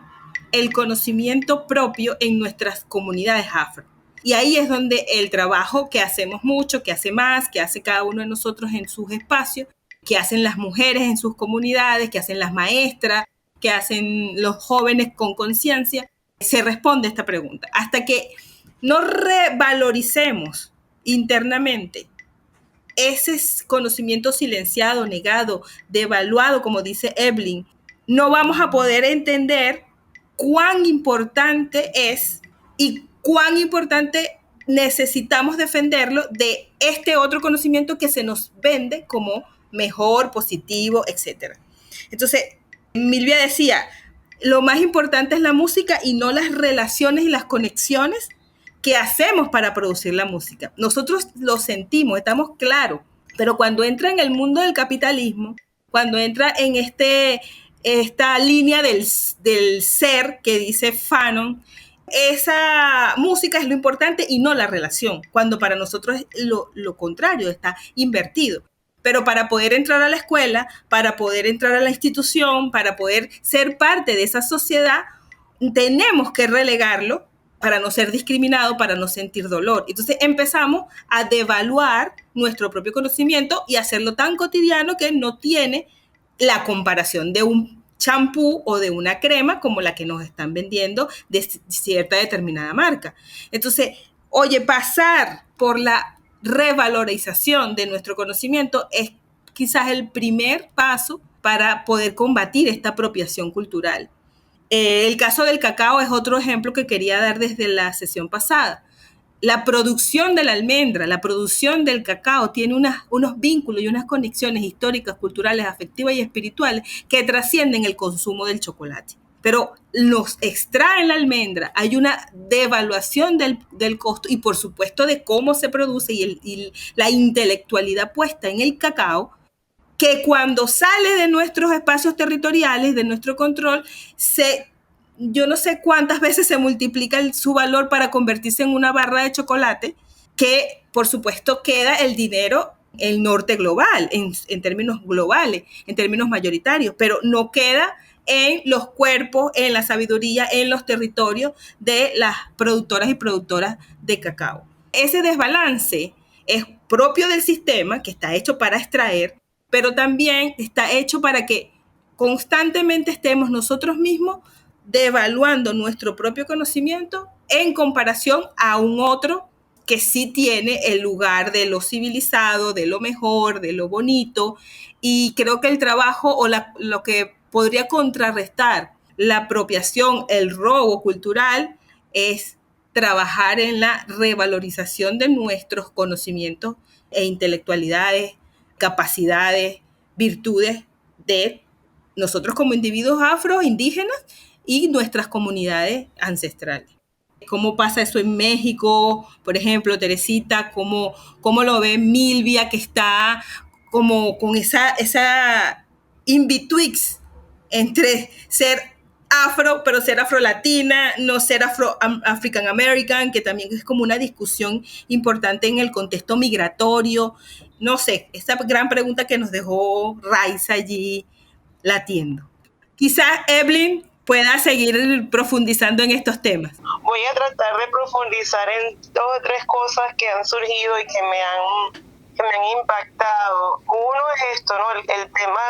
el conocimiento propio en nuestras comunidades afro. Y ahí es donde el trabajo que hacemos mucho, que hace más, que hace cada uno de nosotros en sus espacios, que hacen las mujeres en sus comunidades, que hacen las maestras, que hacen los jóvenes con conciencia, se responde esta pregunta. Hasta que no revaloricemos internamente ese conocimiento silenciado, negado, devaluado, como dice Evelyn, no vamos a poder entender cuán importante es y cuán importante necesitamos defenderlo de este otro conocimiento que se nos vende como mejor, positivo, etc. Entonces, Milvia decía, lo más importante es la música y no las relaciones y las conexiones que hacemos para producir la música. Nosotros lo sentimos, estamos claros, pero cuando entra en el mundo del capitalismo, cuando entra en esta línea del ser que dice Fanon, esa música es lo importante y no la relación, cuando para nosotros es lo contrario, está invertido. Pero para poder entrar a la escuela, para poder entrar a la institución, para poder ser parte de esa sociedad, tenemos que relegarlo para no ser discriminado, para no sentir dolor. Entonces empezamos a devaluar nuestro propio conocimiento y hacerlo tan cotidiano que no tiene la comparación de un champú o de una crema como la que nos están vendiendo de cierta determinada marca. Entonces, oye, pasar por la revalorización de nuestro conocimiento es quizás el primer paso para poder combatir esta apropiación cultural. El caso del cacao es otro ejemplo que quería dar desde la sesión pasada. La producción de la almendra, la producción del cacao tiene unos vínculos y unas conexiones históricas, culturales, afectivas y espirituales que trascienden el consumo del chocolate. Pero nos extraen la almendra, hay una devaluación del costo y por supuesto de cómo se produce y la intelectualidad puesta en el cacao, que cuando sale de nuestros espacios territoriales, de nuestro control, yo no sé cuántas veces se multiplica su valor para convertirse en una barra de chocolate, que por supuesto queda el dinero, el norte global, en términos globales, en términos mayoritarios, pero no queda en los cuerpos, en la sabiduría, en los territorios de las productoras y productoras de cacao. Ese desbalance es propio del sistema, que está hecho para extraer, pero también está hecho para que constantemente estemos nosotros mismos devaluando nuestro propio conocimiento en comparación a un otro que sí tiene el lugar de lo civilizado, de lo mejor, de lo bonito. Y creo que el trabajo o lo que podría contrarrestar la apropiación, el robo cultural, es trabajar en la revalorización de nuestros conocimientos e intelectualidades, capacidades, virtudes de nosotros como individuos afro, indígenas y nuestras comunidades ancestrales. ¿Cómo pasa eso en México? Por ejemplo, Teresita, ¿cómo lo ve Milvia, que está como con esa in-betwixt entre ser afro, pero ser afrolatina, no ser African American, que también es como una discusión importante en el contexto migratorio? No sé, esta gran pregunta que nos dejó Raiza allí latiendo. Quizás Evelyn pueda seguir profundizando en estos temas. Voy a tratar de profundizar en 2 o 3 cosas que han surgido y que me han impactado. Uno es esto, ¿no? El tema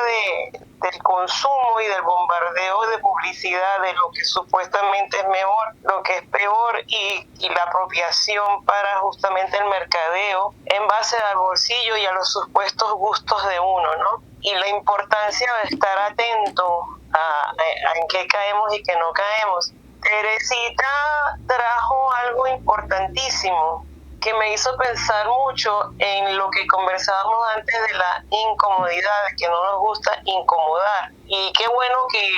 del consumo y del bombardeo de publicidad de lo que supuestamente es mejor, lo que es peor y la apropiación para justamente el mercadeo en base al bolsillo y a los supuestos gustos de uno, ¿no? Y la importancia de estar atento a en qué caemos y qué no caemos. Teresita trajo algo importantísimo que me hizo pensar mucho en lo que conversábamos antes de la incomodidad, que no nos gusta incomodar. Y qué bueno que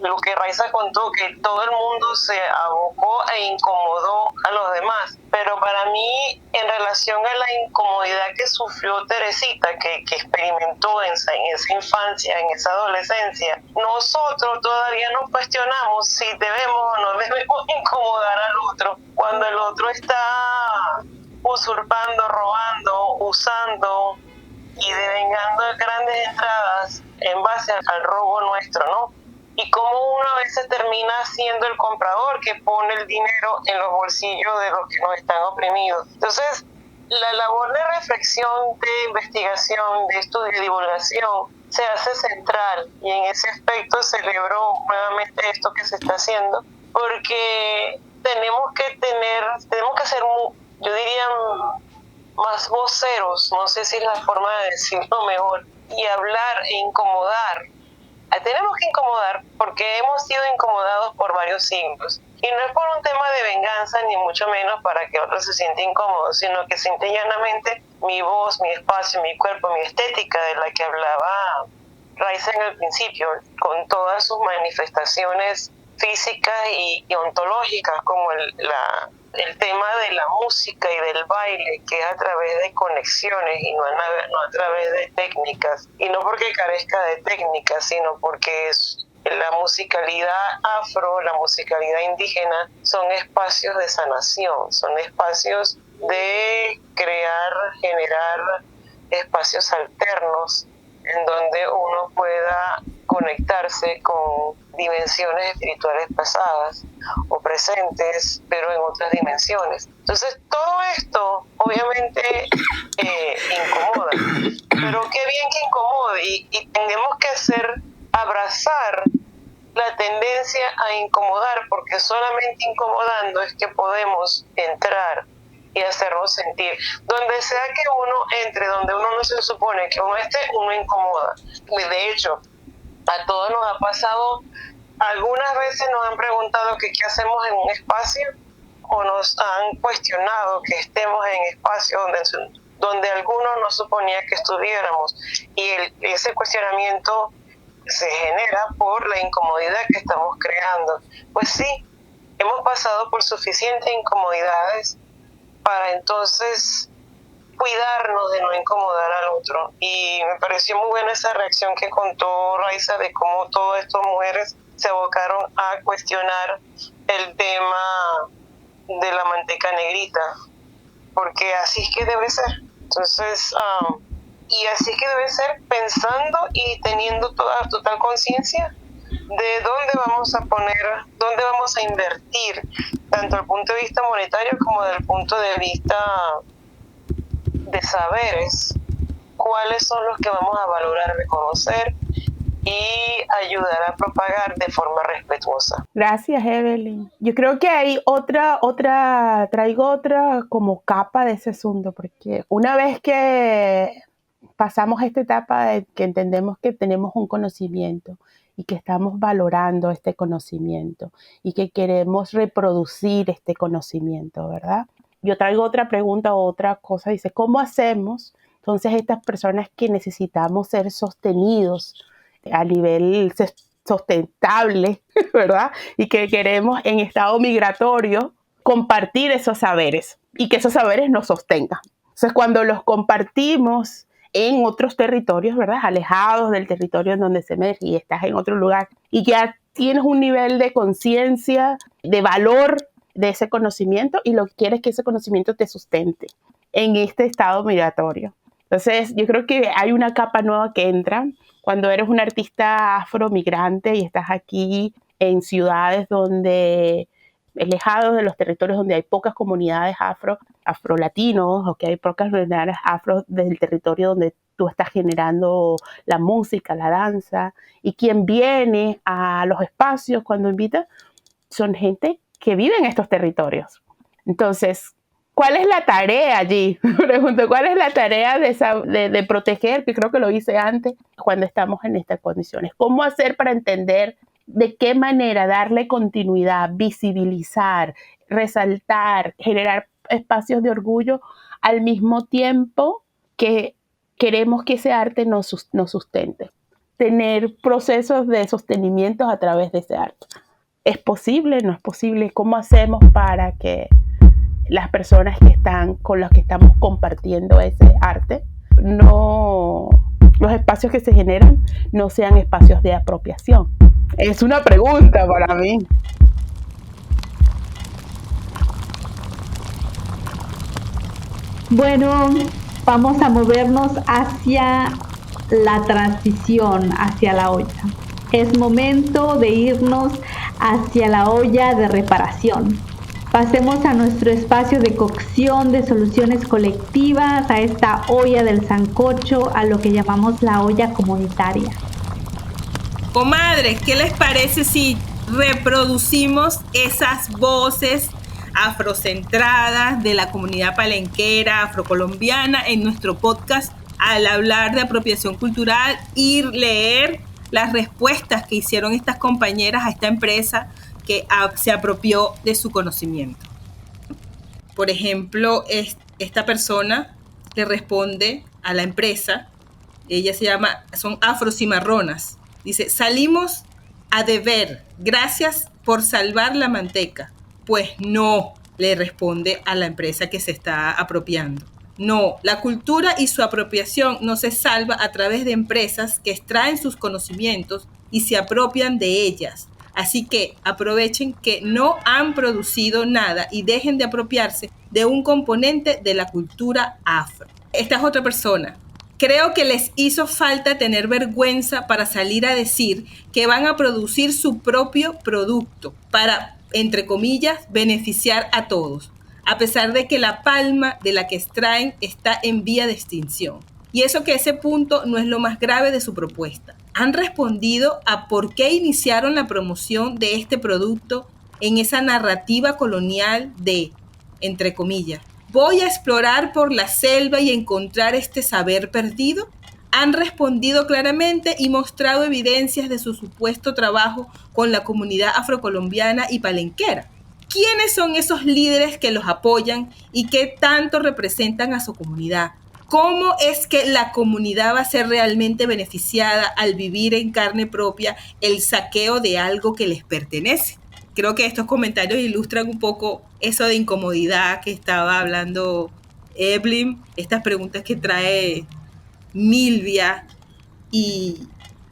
lo que Raiza contó, que todo el mundo se abocó e incomodó a los demás. Pero para mí, en relación a la incomodidad que sufrió Teresita, que experimentó en esa infancia, en esa adolescencia, nosotros todavía nos cuestionamos si debemos o no debemos incomodar al otro, cuando el otro está usurpando, robando, usando y devengando grandes entradas en base al robo nuestro, ¿no? Y cómo uno a veces termina siendo el comprador que pone el dinero en los bolsillos de los que nos están oprimidos. Entonces, la labor de reflexión, de investigación, de estudio y divulgación se hace central, y en ese aspecto celebro nuevamente esto que se está haciendo, porque tenemos que ser, yo diría, más voceros, no sé si es la forma de decirlo mejor, y hablar e incomodar. Tenemos que incomodar porque hemos sido incomodados por varios siglos. Y no es por un tema de venganza, ni mucho menos para que otro se sienta incómodo, sino que simple y llanamente mi voz, mi espacio, mi cuerpo, mi estética, de la que hablaba Raiza en el principio, con todas sus manifestaciones físicas y ontológicas, como el tema de la música y del baile, que es a través de conexiones y no a través de técnicas. Y no porque carezca de técnicas, sino porque la musicalidad afro, la musicalidad indígena, son espacios de sanación, son espacios de generar espacios alternos en donde uno pueda conectarse con dimensiones espirituales pasadas o presentes, pero en otras dimensiones. Entonces, todo esto obviamente incomoda, pero qué bien que incomode, y tenemos que abrazar la tendencia a incomodar, porque solamente incomodando es que podemos entrar y hacernos sentir. Donde sea que uno entre, donde uno no se supone que uno esté, uno incomoda. De hecho, a todos nos ha pasado, algunas veces nos han preguntado que qué hacemos en un espacio, o nos han cuestionado que estemos en espacios donde algunos no suponía que estuviéramos, y ese cuestionamiento se genera por la incomodidad que estamos creando. Pues sí, hemos pasado por suficientes incomodidades para entonces cuidarnos de no incomodar al otro. Y me pareció muy buena esa reacción que contó Raiza de cómo todas estas mujeres se abocaron a cuestionar el tema de la manteca negrita, porque así es que debe ser. Entonces, y así es que debe ser, pensando y teniendo total conciencia de dónde vamos a poner, dónde vamos a invertir, tanto desde el punto de vista monetario como desde el punto de vista de saberes, cuáles son los que vamos a valorar, reconocer y ayudar a propagar de forma respetuosa. Gracias, Evelyn. Yo creo que hay traigo otra como capa de ese asunto, porque una vez que pasamos esta etapa de que entendemos que tenemos un conocimiento y que estamos valorando este conocimiento y que queremos reproducir este conocimiento, ¿verdad? Yo traigo otra pregunta o otra cosa, dice, ¿cómo hacemos entonces estas personas que necesitamos ser sostenidos a nivel sustentable, ¿verdad? Y que queremos en estado migratorio compartir esos saberes y que esos saberes nos sostengan? Entonces, cuando los compartimos en otros territorios, ¿verdad? Alejados del territorio en donde se emerge y estás en otro lugar y ya tienes un nivel de conciencia, de valor de ese conocimiento y lo que quieres es que ese conocimiento te sustente en este estado migratorio. Entonces, yo creo que hay una capa nueva que entra cuando eres un artista afromigrante y estás aquí en ciudades donde, alejados de los territorios donde hay pocas comunidades afrolatinos, o que hay pocas comunidades afro del territorio donde tú estás generando la música, la danza, y quien viene a los espacios cuando invita son gente que vive en estos territorios. Entonces, ¿cuál es la tarea allí? Pregunto, ¿cuál es la tarea de proteger? Que creo que lo hice antes, cuando estamos en estas condiciones. ¿Cómo hacer para entender de qué manera darle continuidad, visibilizar, resaltar, generar espacios de orgullo al mismo tiempo que queremos que ese arte nos sustente? Tener procesos de sostenimiento a través de ese arte. ¿Es posible? ¿No es posible? ¿Cómo hacemos para que las personas que están con las que estamos compartiendo ese arte, los espacios que se generan no sean espacios de apropiación? Es una pregunta para mí. Bueno, vamos a movernos hacia la transición, hacia la olla. Es momento de irnos hacia la olla de reparación. Pasemos a nuestro espacio de cocción de soluciones colectivas, a esta olla del sancocho, a lo que llamamos la olla comunitaria. Comadres, ¿qué les parece si reproducimos esas voces afrocentradas de la comunidad palenquera, afrocolombiana en nuestro podcast al hablar de apropiación cultural y leer las respuestas que hicieron estas compañeras a esta empresa que se apropió de su conocimiento? Por ejemplo, esta persona le responde a la empresa, son afrocimarronas. Dice, salimos a deber, gracias por salvar la manteca. Pues no, le responde a la empresa que se está apropiando. No, la cultura y su apropiación no se salva a través de empresas que extraen sus conocimientos y se apropian de ellas. Así que aprovechen que no han producido nada y dejen de apropiarse de un componente de la cultura afro. Esta es otra persona Creo que les hizo falta tener vergüenza para salir a decir que van a producir su propio producto para, entre comillas, beneficiar a todos, a pesar de que la palma de la que extraen está en vía de extinción. Y eso que ese punto no es lo más grave de su propuesta. Han respondido a por qué iniciaron la promoción de este producto en esa narrativa colonial de, entre comillas, voy a explorar por la selva y encontrar este saber perdido. Han respondido claramente y mostrado evidencias de su supuesto trabajo con la comunidad afrocolombiana y palenquera. ¿Quiénes son esos líderes que los apoyan y qué tanto representan a su comunidad? ¿Cómo es que la comunidad va a ser realmente beneficiada al vivir en carne propia el saqueo de algo que les pertenece? Creo que estos comentarios ilustran un poco eso de incomodidad que estaba hablando Evelyn, estas preguntas que trae Milvia y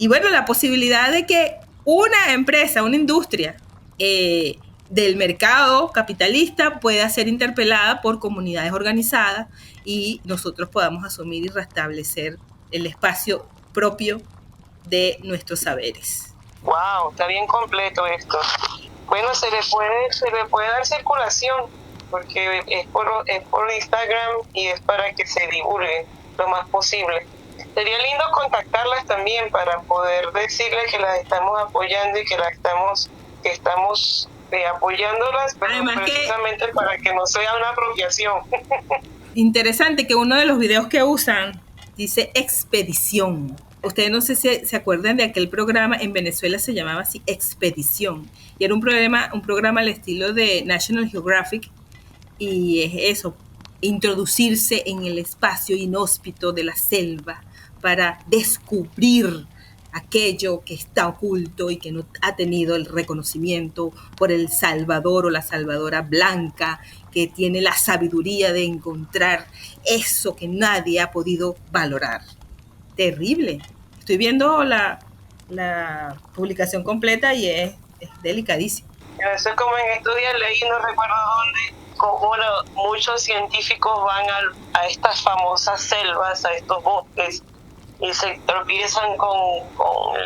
bueno, la posibilidad de que una empresa, una industria del mercado capitalista pueda ser interpelada por comunidades organizadas y nosotros podamos asumir y restablecer el espacio propio de nuestros saberes. Wow, está bien completo esto. Bueno, se le puede dar circulación porque es por Instagram y es para que se divulgue lo más posible. Sería lindo contactarlas también para poder decirles que las estamos apoyando y que estamos apoyándolas, pero además precisamente para que no sea una apropiación. Interesante que uno de los videos que usan dice expedición. Ustedes no sé si se acuerdan de aquel programa en Venezuela, se llamaba así, Expedición. Y era un programa al estilo de National Geographic. Y es eso, introducirse en el espacio inhóspito de la selva para descubrir aquello que está oculto y que no ha tenido el reconocimiento por el salvador o la salvadora blanca, que tiene la sabiduría de encontrar eso que nadie ha podido valorar. Terrible. Estoy viendo la publicación completa y es delicadísimo. Eso es como en estos días leí, no recuerdo dónde, como muchos científicos van a estas famosas selvas, a estos bosques, y se tropiezan con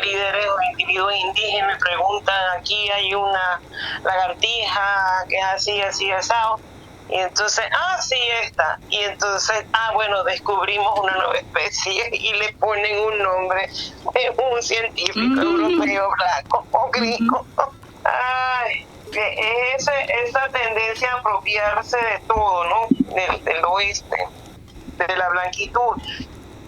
líderes o individuos indígenas, preguntan, aquí hay una lagartija que es así, asado. Y entonces, sí, esta. Y entonces, bueno, descubrimos una nueva especie y le ponen un nombre de un científico europeo blanco o gringo. Ay, esa tendencia a apropiarse de todo, ¿no? Del oeste, de la blanquitud.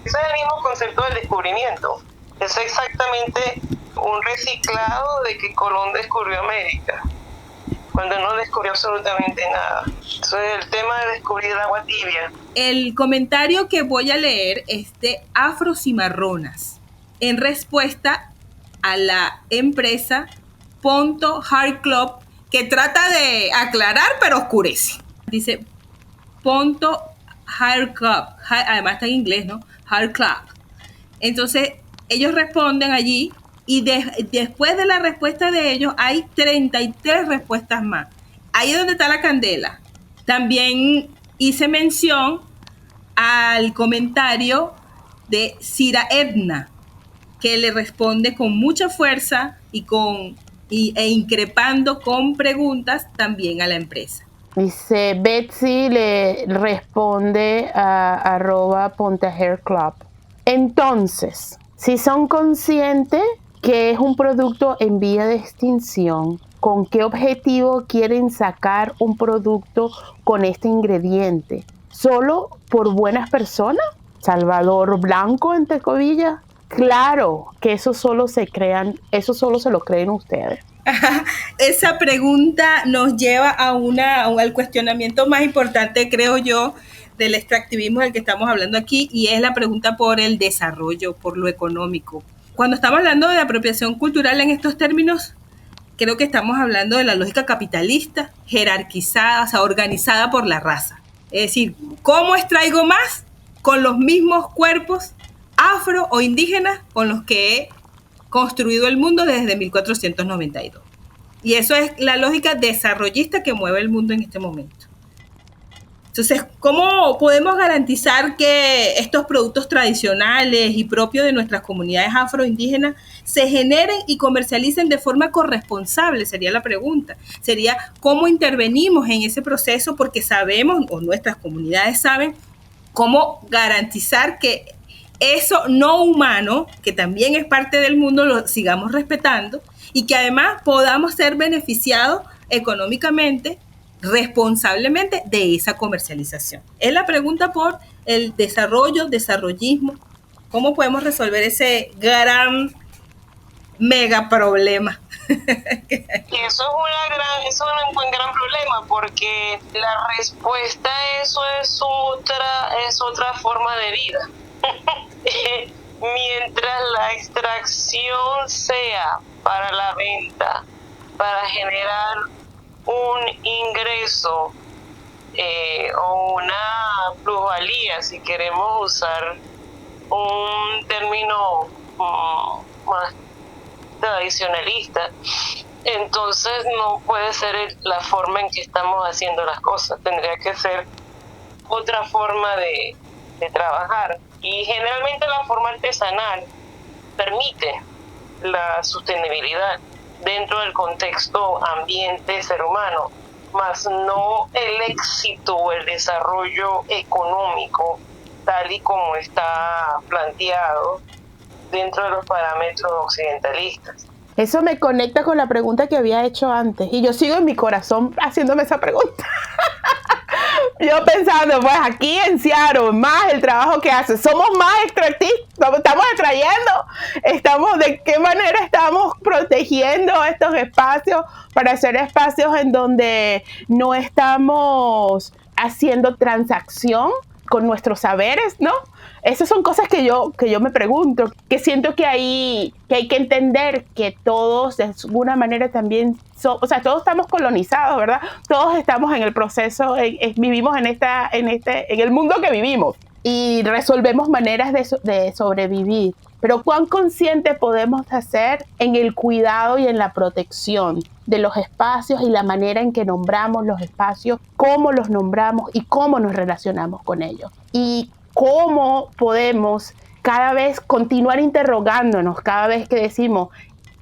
Ese es el mismo concepto del descubrimiento. Es exactamente un reciclado de que Colón descubrió América, cuando no descubrió absolutamente nada. Eso es el tema de descubrir el agua tibia. El comentario que voy a leer es de Afrocimarronas, en respuesta a la empresa Ponto Hair Club, que trata de aclarar pero oscurece. Dice Ponto Hair Club, además está en inglés, ¿no? Hair Club. Entonces, ellos responden allí y después de la respuesta de ellos hay 33 respuestas más. Ahí es donde está la candela. También hice mención al comentario de Cira Edna, que le responde con mucha fuerza e increpando con preguntas también a la empresa. Dice Betsy le responde a @pontehairclub. Entonces, si son conscientes que es un producto en vía de extinción, ¿con qué objetivo quieren sacar un producto con este ingrediente? ¿Solo por buenas personas? ¿Salvador Blanco, entre comillas? Claro que eso solo se lo creen ustedes. Esa pregunta nos lleva al cuestionamiento más importante, creo yo, del extractivismo del que estamos hablando aquí, y es la pregunta por el desarrollo, por lo económico. Cuando estamos hablando de apropiación cultural en estos términos, creo que estamos hablando de la lógica capitalista, jerarquizada, o sea, organizada por la raza. Es decir, ¿cómo extraigo más? Con los mismos cuerpos afro o indígenas con los que he construido el mundo desde 1492. Y eso es la lógica desarrollista que mueve el mundo en este momento. Entonces, ¿cómo podemos garantizar que estos productos tradicionales y propios de nuestras comunidades afroindígenas se generen y comercialicen de forma corresponsable? Sería la pregunta. Sería cómo intervenimos en ese proceso, porque sabemos, o nuestras comunidades saben, cómo garantizar que eso no humano, que también es parte del mundo, lo sigamos respetando y que además podamos ser beneficiados económicamente, responsablemente de esa comercialización. Es la pregunta por el desarrollismo. ¿Cómo podemos resolver ese gran mega problema? Eso es un gran problema, porque la respuesta a eso es otra forma de vida. Mientras la extracción sea para la venta, para generar un ingreso o una plusvalía, si queremos usar un término más tradicionalista, entonces no puede ser la forma en que estamos haciendo las cosas. Tendría que ser otra forma de trabajar, y generalmente la forma artesanal permite la sostenibilidad dentro del contexto ambiente ser humano, más no el éxito o el desarrollo económico tal y como está planteado dentro de los parámetros occidentalistas. Eso me conecta con la pregunta que había hecho antes, y yo sigo en mi corazón haciéndome esa pregunta. Yo pensando, pues aquí en Seattle, más el trabajo que hace, somos más extractistas, estamos extrayendo, ¿de qué manera estamos protegiendo estos espacios para ser espacios en donde no estamos haciendo transacción con nuestros saberes, ¿no? Esas son cosas que yo me pregunto, que siento que hay que entender que todos de alguna manera también todos estamos colonizados, ¿verdad? Todos estamos en el proceso, vivimos en el mundo que vivimos y resolvemos maneras de sobrevivir. Pero ¿cuán consciente podemos hacer en el cuidado y en la protección de los espacios y la manera en que nombramos los espacios, cómo los nombramos y cómo nos relacionamos con ellos? Y cómo podemos cada vez continuar interrogándonos cada vez que decimos,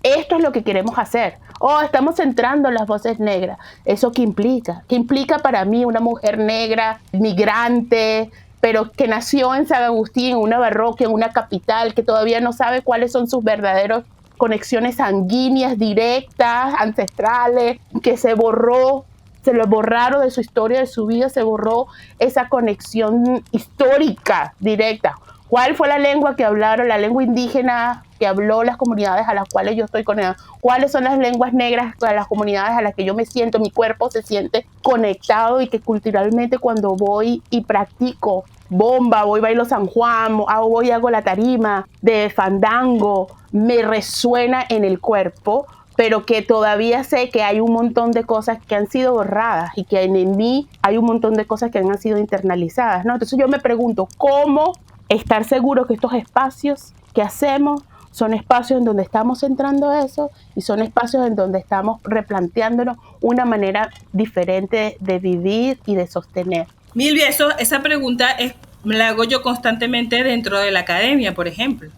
esto es lo que queremos hacer. Estamos centrando en las voces negras. ¿Eso qué implica? ¿Qué implica para mí una mujer negra, migrante, pero que nació en San Agustín, en una parroquia, en una capital, que todavía no sabe cuáles son sus verdaderas conexiones sanguíneas, directas, ancestrales, que se le borraron de su historia, de su vida, se borró esa conexión histórica directa? ¿Cuál fue la lengua que hablaron, la lengua indígena que habló las comunidades a las cuales yo estoy conectada? ¿Cuáles son las lenguas negras a las comunidades a las que yo me siento, mi cuerpo se siente conectado, y que culturalmente cuando voy y practico bomba, voy bailo San Juan, voy y hago la tarima de fandango, me resuena en el cuerpo, pero que todavía sé que hay un montón de cosas que han sido borradas y que en mí hay un montón de cosas que han sido internalizadas, ¿no? Entonces yo me pregunto, ¿cómo estar seguro que estos espacios que hacemos son espacios en donde estamos centrando eso y son espacios en donde estamos replanteándonos una manera diferente de vivir y de sostener? Milvia, esa pregunta me la hago yo constantemente dentro de la academia, por ejemplo,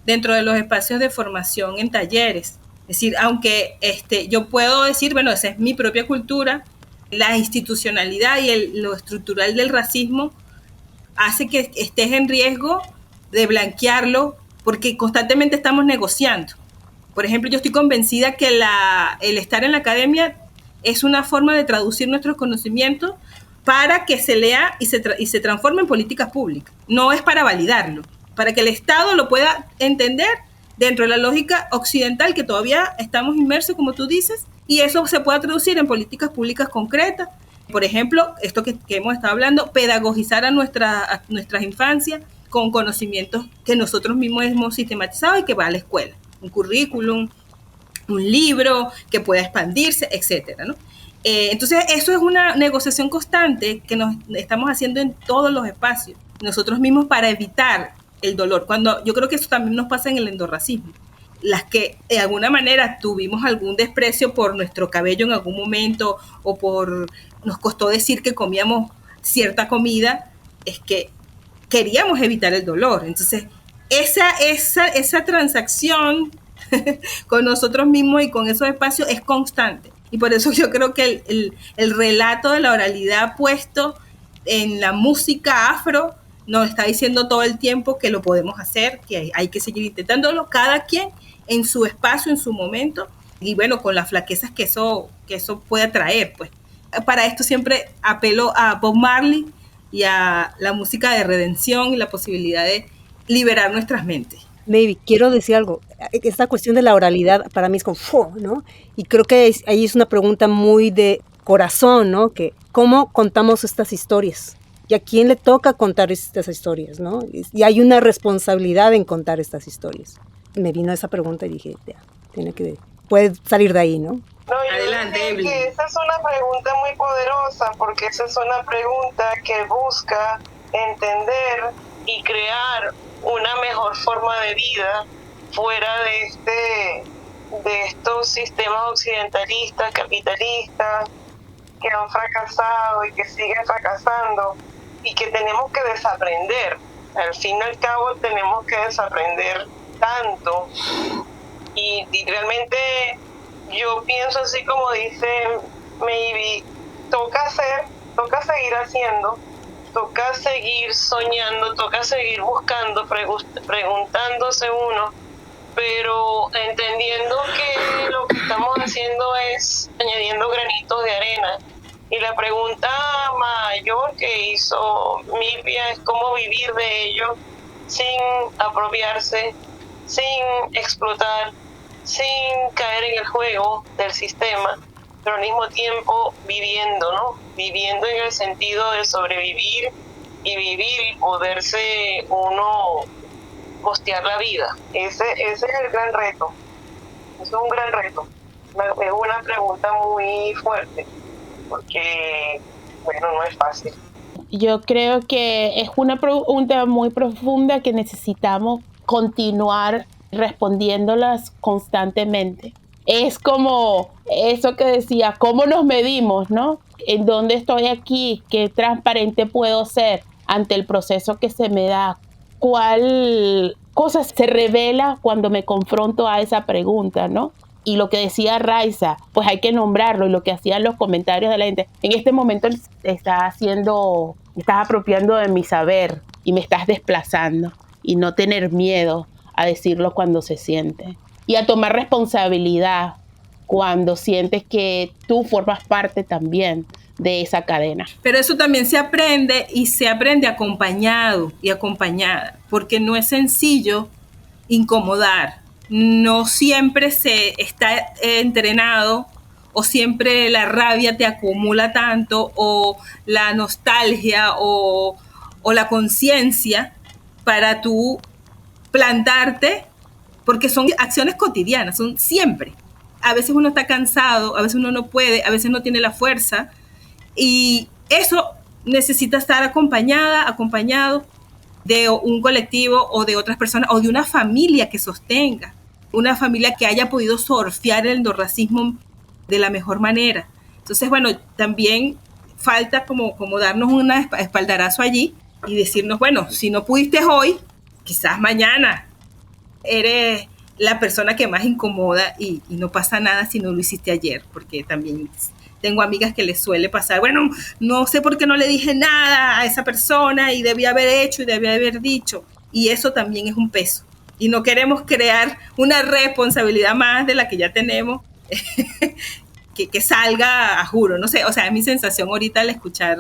dentro de los espacios de formación en talleres. Es decir, aunque yo puedo decir, bueno, esa es mi propia cultura, la institucionalidad y lo estructural del racismo hace que estés en riesgo de blanquearlo, porque constantemente estamos negociando. Por ejemplo, yo estoy convencida que el estar en la academia es una forma de traducir nuestros conocimientos para que se lea y se transforme en políticas públicas. No es para validarlo, para que el Estado lo pueda entender dentro de la lógica occidental que todavía estamos inmersos, como tú dices, y eso se pueda traducir en políticas públicas concretas. Por ejemplo, esto que hemos estado hablando, pedagogizar a nuestras infancias con conocimientos que nosotros mismos hemos sistematizado y que va a la escuela. Un currículum, un libro que pueda expandirse, etcétera, ¿no? Entonces, eso es una negociación constante que nos estamos haciendo en todos los espacios, nosotros mismos, para evitar el dolor. Yo creo que eso también nos pasa en el endorracismo. Las que de alguna manera tuvimos algún desprecio por nuestro cabello en algún momento, o nos costó decir que comíamos cierta comida, es que queríamos evitar el dolor. Entonces, esa transacción con nosotros mismos y con esos espacios es constante. Y por eso yo creo que el relato de la oralidad puesto en la música afro nos está diciendo todo el tiempo que lo podemos hacer, que hay que seguir intentándolo, cada quien en su espacio, en su momento, y bueno, con las flaquezas que eso puede traer, pues. Para esto siempre apelo a Bob Marley y a la música de redención y la posibilidad de liberar nuestras mentes. Maybe, quiero decir algo. Esta cuestión de la oralidad para mí es como, ¿no? Y creo que ahí es una pregunta muy de corazón, ¿no? Que ¿cómo contamos estas historias? ¿Y a quién le toca contar estas historias, no? Y hay una responsabilidad en contar estas historias. Me vino esa pregunta y dije, ya, puede salir de ahí, ¿no? No, adelante, creo que esa es una pregunta muy poderosa, porque esa es una pregunta que busca entender y crear una mejor forma de vida fuera de estos sistemas occidentalistas, capitalistas, que han fracasado y que siguen fracasando y que tenemos que desaprender. Al fin y al cabo tenemos que desaprender tanto y realmente yo pienso así como dice Maybe, toca seguir haciendo, toca seguir soñando, toca seguir buscando, preguntándose uno, pero entendiendo que lo que estamos haciendo es añadiendo granitos de arena. Y la pregunta mayor que hizo Milvia es cómo vivir de ello sin apropiarse, sin explotar, sin caer en el juego del sistema, pero al mismo tiempo viviendo, ¿no? Viviendo en el sentido de sobrevivir y vivir y poderse uno costear la vida. Ese es el gran reto. Es un gran reto. Es una pregunta muy fuerte, porque, bueno, no es fácil. Yo creo que es una pregunta muy profunda que necesitamos continuar respondiéndolas constantemente. Es como eso que decía, ¿cómo nos medimos, no? ¿En dónde estoy aquí? ¿Qué transparente puedo ser ante el proceso que se me da? ¿Cuál cosa se revela cuando me confronto a esa pregunta, no? Y lo que decía Raiza, pues hay que nombrarlo, y lo que hacían los comentarios de la gente. En este momento estás apropiando de mi saber y me estás desplazando, y no tener miedo a decirlo cuando se siente. Y a tomar responsabilidad cuando sientes que tú formas parte también de esa cadena. Pero eso también se aprende, y se aprende acompañado y acompañada, porque no es sencillo incomodar. No siempre se está entrenado, o siempre la rabia te acumula tanto, o la nostalgia o la conciencia para tú plantarte, porque son acciones cotidianas, son siempre. A veces uno está cansado, a veces uno no puede, a veces no tiene la fuerza, y eso necesita estar acompañado de un colectivo o de otras personas o de una familia que sostenga, una familia que haya podido surfear el endorracismo de la mejor manera. Entonces, bueno, también falta como darnos un espaldarazo allí y decirnos, bueno, si no pudiste hoy, quizás mañana eres la persona que más incomoda, y no pasa nada si no lo hiciste ayer, porque también tengo amigas que les suele pasar, bueno, no sé por qué no le dije nada a esa persona y debía haber hecho y debía haber dicho, y eso también es un peso, y no queremos crear una responsabilidad más de la que ya tenemos que salga a juro, no sé, o sea, es mi sensación ahorita al escuchar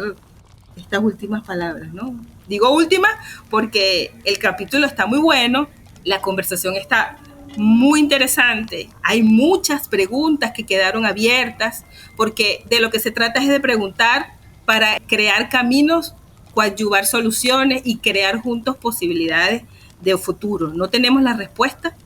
estas últimas palabras, ¿no? Digo última porque el capítulo está muy bueno, la conversación está muy interesante, hay muchas preguntas que quedaron abiertas, porque de lo que se trata es de preguntar para crear caminos, coadyuvar soluciones y crear juntos posibilidades de futuro. No tenemos la respuesta,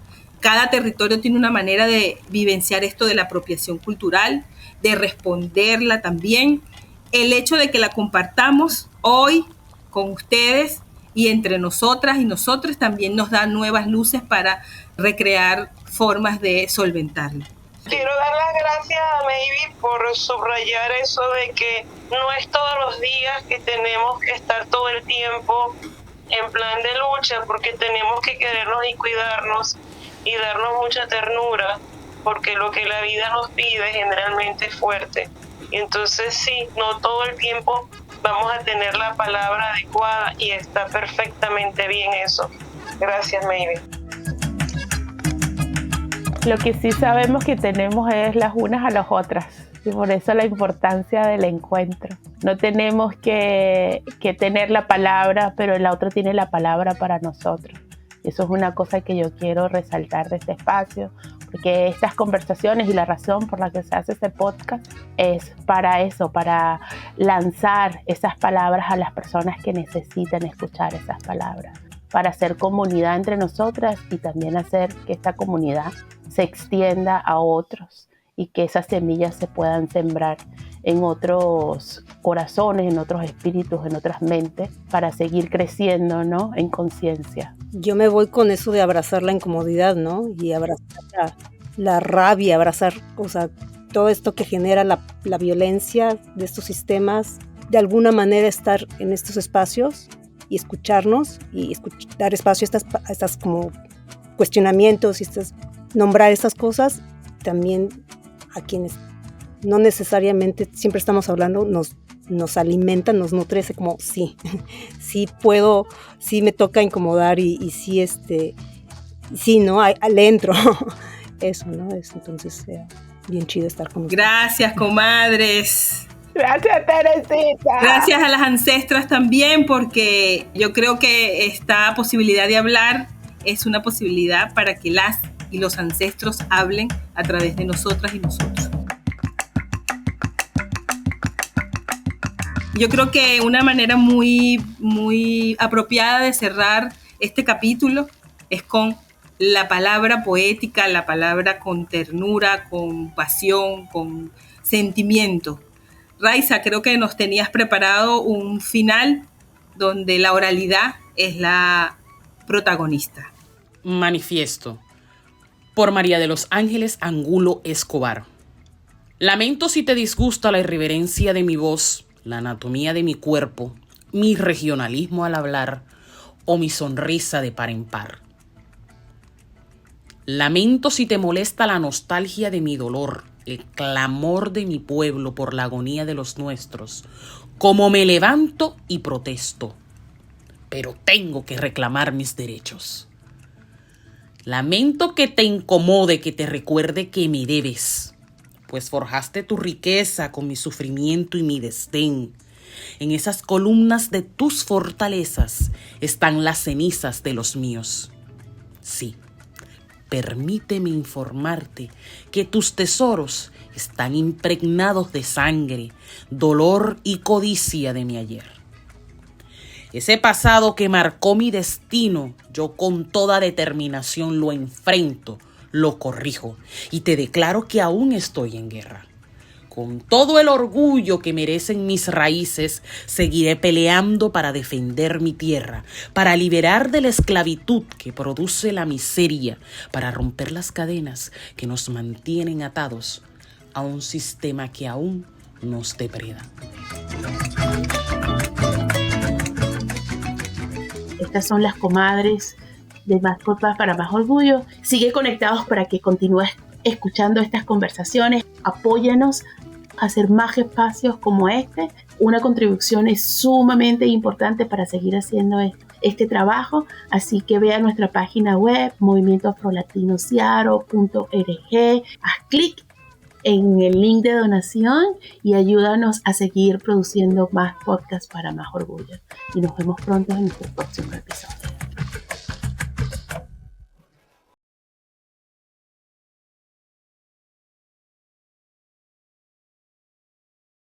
cada territorio tiene una manera de vivenciar esto de la apropiación cultural, de responderla también. El hecho de que la compartamos hoy con ustedes y entre nosotras y nosotros también nos da nuevas luces para recrear formas de solventarlo. Quiero dar las gracias a Maybe por subrayar eso de que no es todos los días que tenemos que estar todo el tiempo en plan de lucha, porque tenemos que querernos y cuidarnos y darnos mucha ternura, porque lo que la vida nos pide generalmente es fuerte. Y entonces sí, no todo el tiempo vamos a tener la palabra adecuada y está perfectamente bien eso. Gracias, Maybe. Lo que sí sabemos que tenemos es las unas a las otras, y por eso la importancia del encuentro. No tenemos que tener la palabra, pero la otra tiene la palabra para nosotros. Eso es una cosa que yo quiero resaltar de este espacio, porque estas conversaciones y la razón por la que se hace este podcast es para eso, para lanzar esas palabras a las personas que necesitan escuchar esas palabras, para hacer comunidad entre nosotras y también hacer que esta comunidad se extienda a otros y que esas semillas se puedan sembrar en otros corazones, en otros espíritus, en otras mentes, para seguir creciendo, ¿no? En conciencia. Yo me voy con eso de abrazar la incomodidad, ¿no? Y abrazar la rabia, abrazar, o sea, todo esto que genera la violencia de estos sistemas, de alguna manera estar en estos espacios y escucharnos y dar espacio a estas como cuestionamientos y nombrar estas cosas, también a quienes no necesariamente siempre estamos hablando, nos alimentan, nos nutre, como sí puedo, sí me toca incomodar y sí, sí, ¿no? Le entro. Eso, ¿no? Entonces, bien chido estar con ustedes. Gracias, comadres. Gracias, Teresita. Gracias a las ancestras también, porque yo creo que esta posibilidad de hablar es una posibilidad para que las y los ancestros hablen a través de nosotras y nosotros. Yo creo que una manera muy, muy apropiada de cerrar este capítulo es con la palabra poética, la palabra con ternura, con pasión, con sentimiento. Raiza, creo que nos tenías preparado un final donde la oralidad es la protagonista. Manifiesto. Por María de los Ángeles Angulo Escobar. Lamento si te disgusta la irreverencia de mi voz, la anatomía de mi cuerpo, mi regionalismo al hablar o mi sonrisa de par en par. Lamento si te molesta la nostalgia de mi dolor, el clamor de mi pueblo por la agonía de los nuestros, como me levanto y protesto, pero tengo que reclamar mis derechos. Lamento que te incomode, que te recuerde que me debes, pues forjaste tu riqueza con mi sufrimiento y mi desdén. En esas columnas de tus fortalezas están las cenizas de los míos. Sí, permíteme informarte que tus tesoros están impregnados de sangre, dolor y codicia de mi ayer. Ese pasado que marcó mi destino, yo con toda determinación lo enfrento, lo corrijo y te declaro que aún estoy en guerra. Con todo el orgullo que merecen mis raíces, seguiré peleando para defender mi tierra, para liberar de la esclavitud que produce la miseria, para romper las cadenas que nos mantienen atados a un sistema que aún nos depreda. Estas son las comadres de Más Podcast para Más Orgullo. Sigue conectados para que continúes escuchando estas conversaciones. Apóyanos a hacer más espacios como este. Una contribución es sumamente importante para seguir haciendo este trabajo. Así que ve a nuestra página web, movimientoafrolatinosiaro.org. Haz clic en el link de donación y ayúdanos a seguir produciendo más podcasts para Más Orgullo. Y nos vemos pronto en nuestro próximo episodio.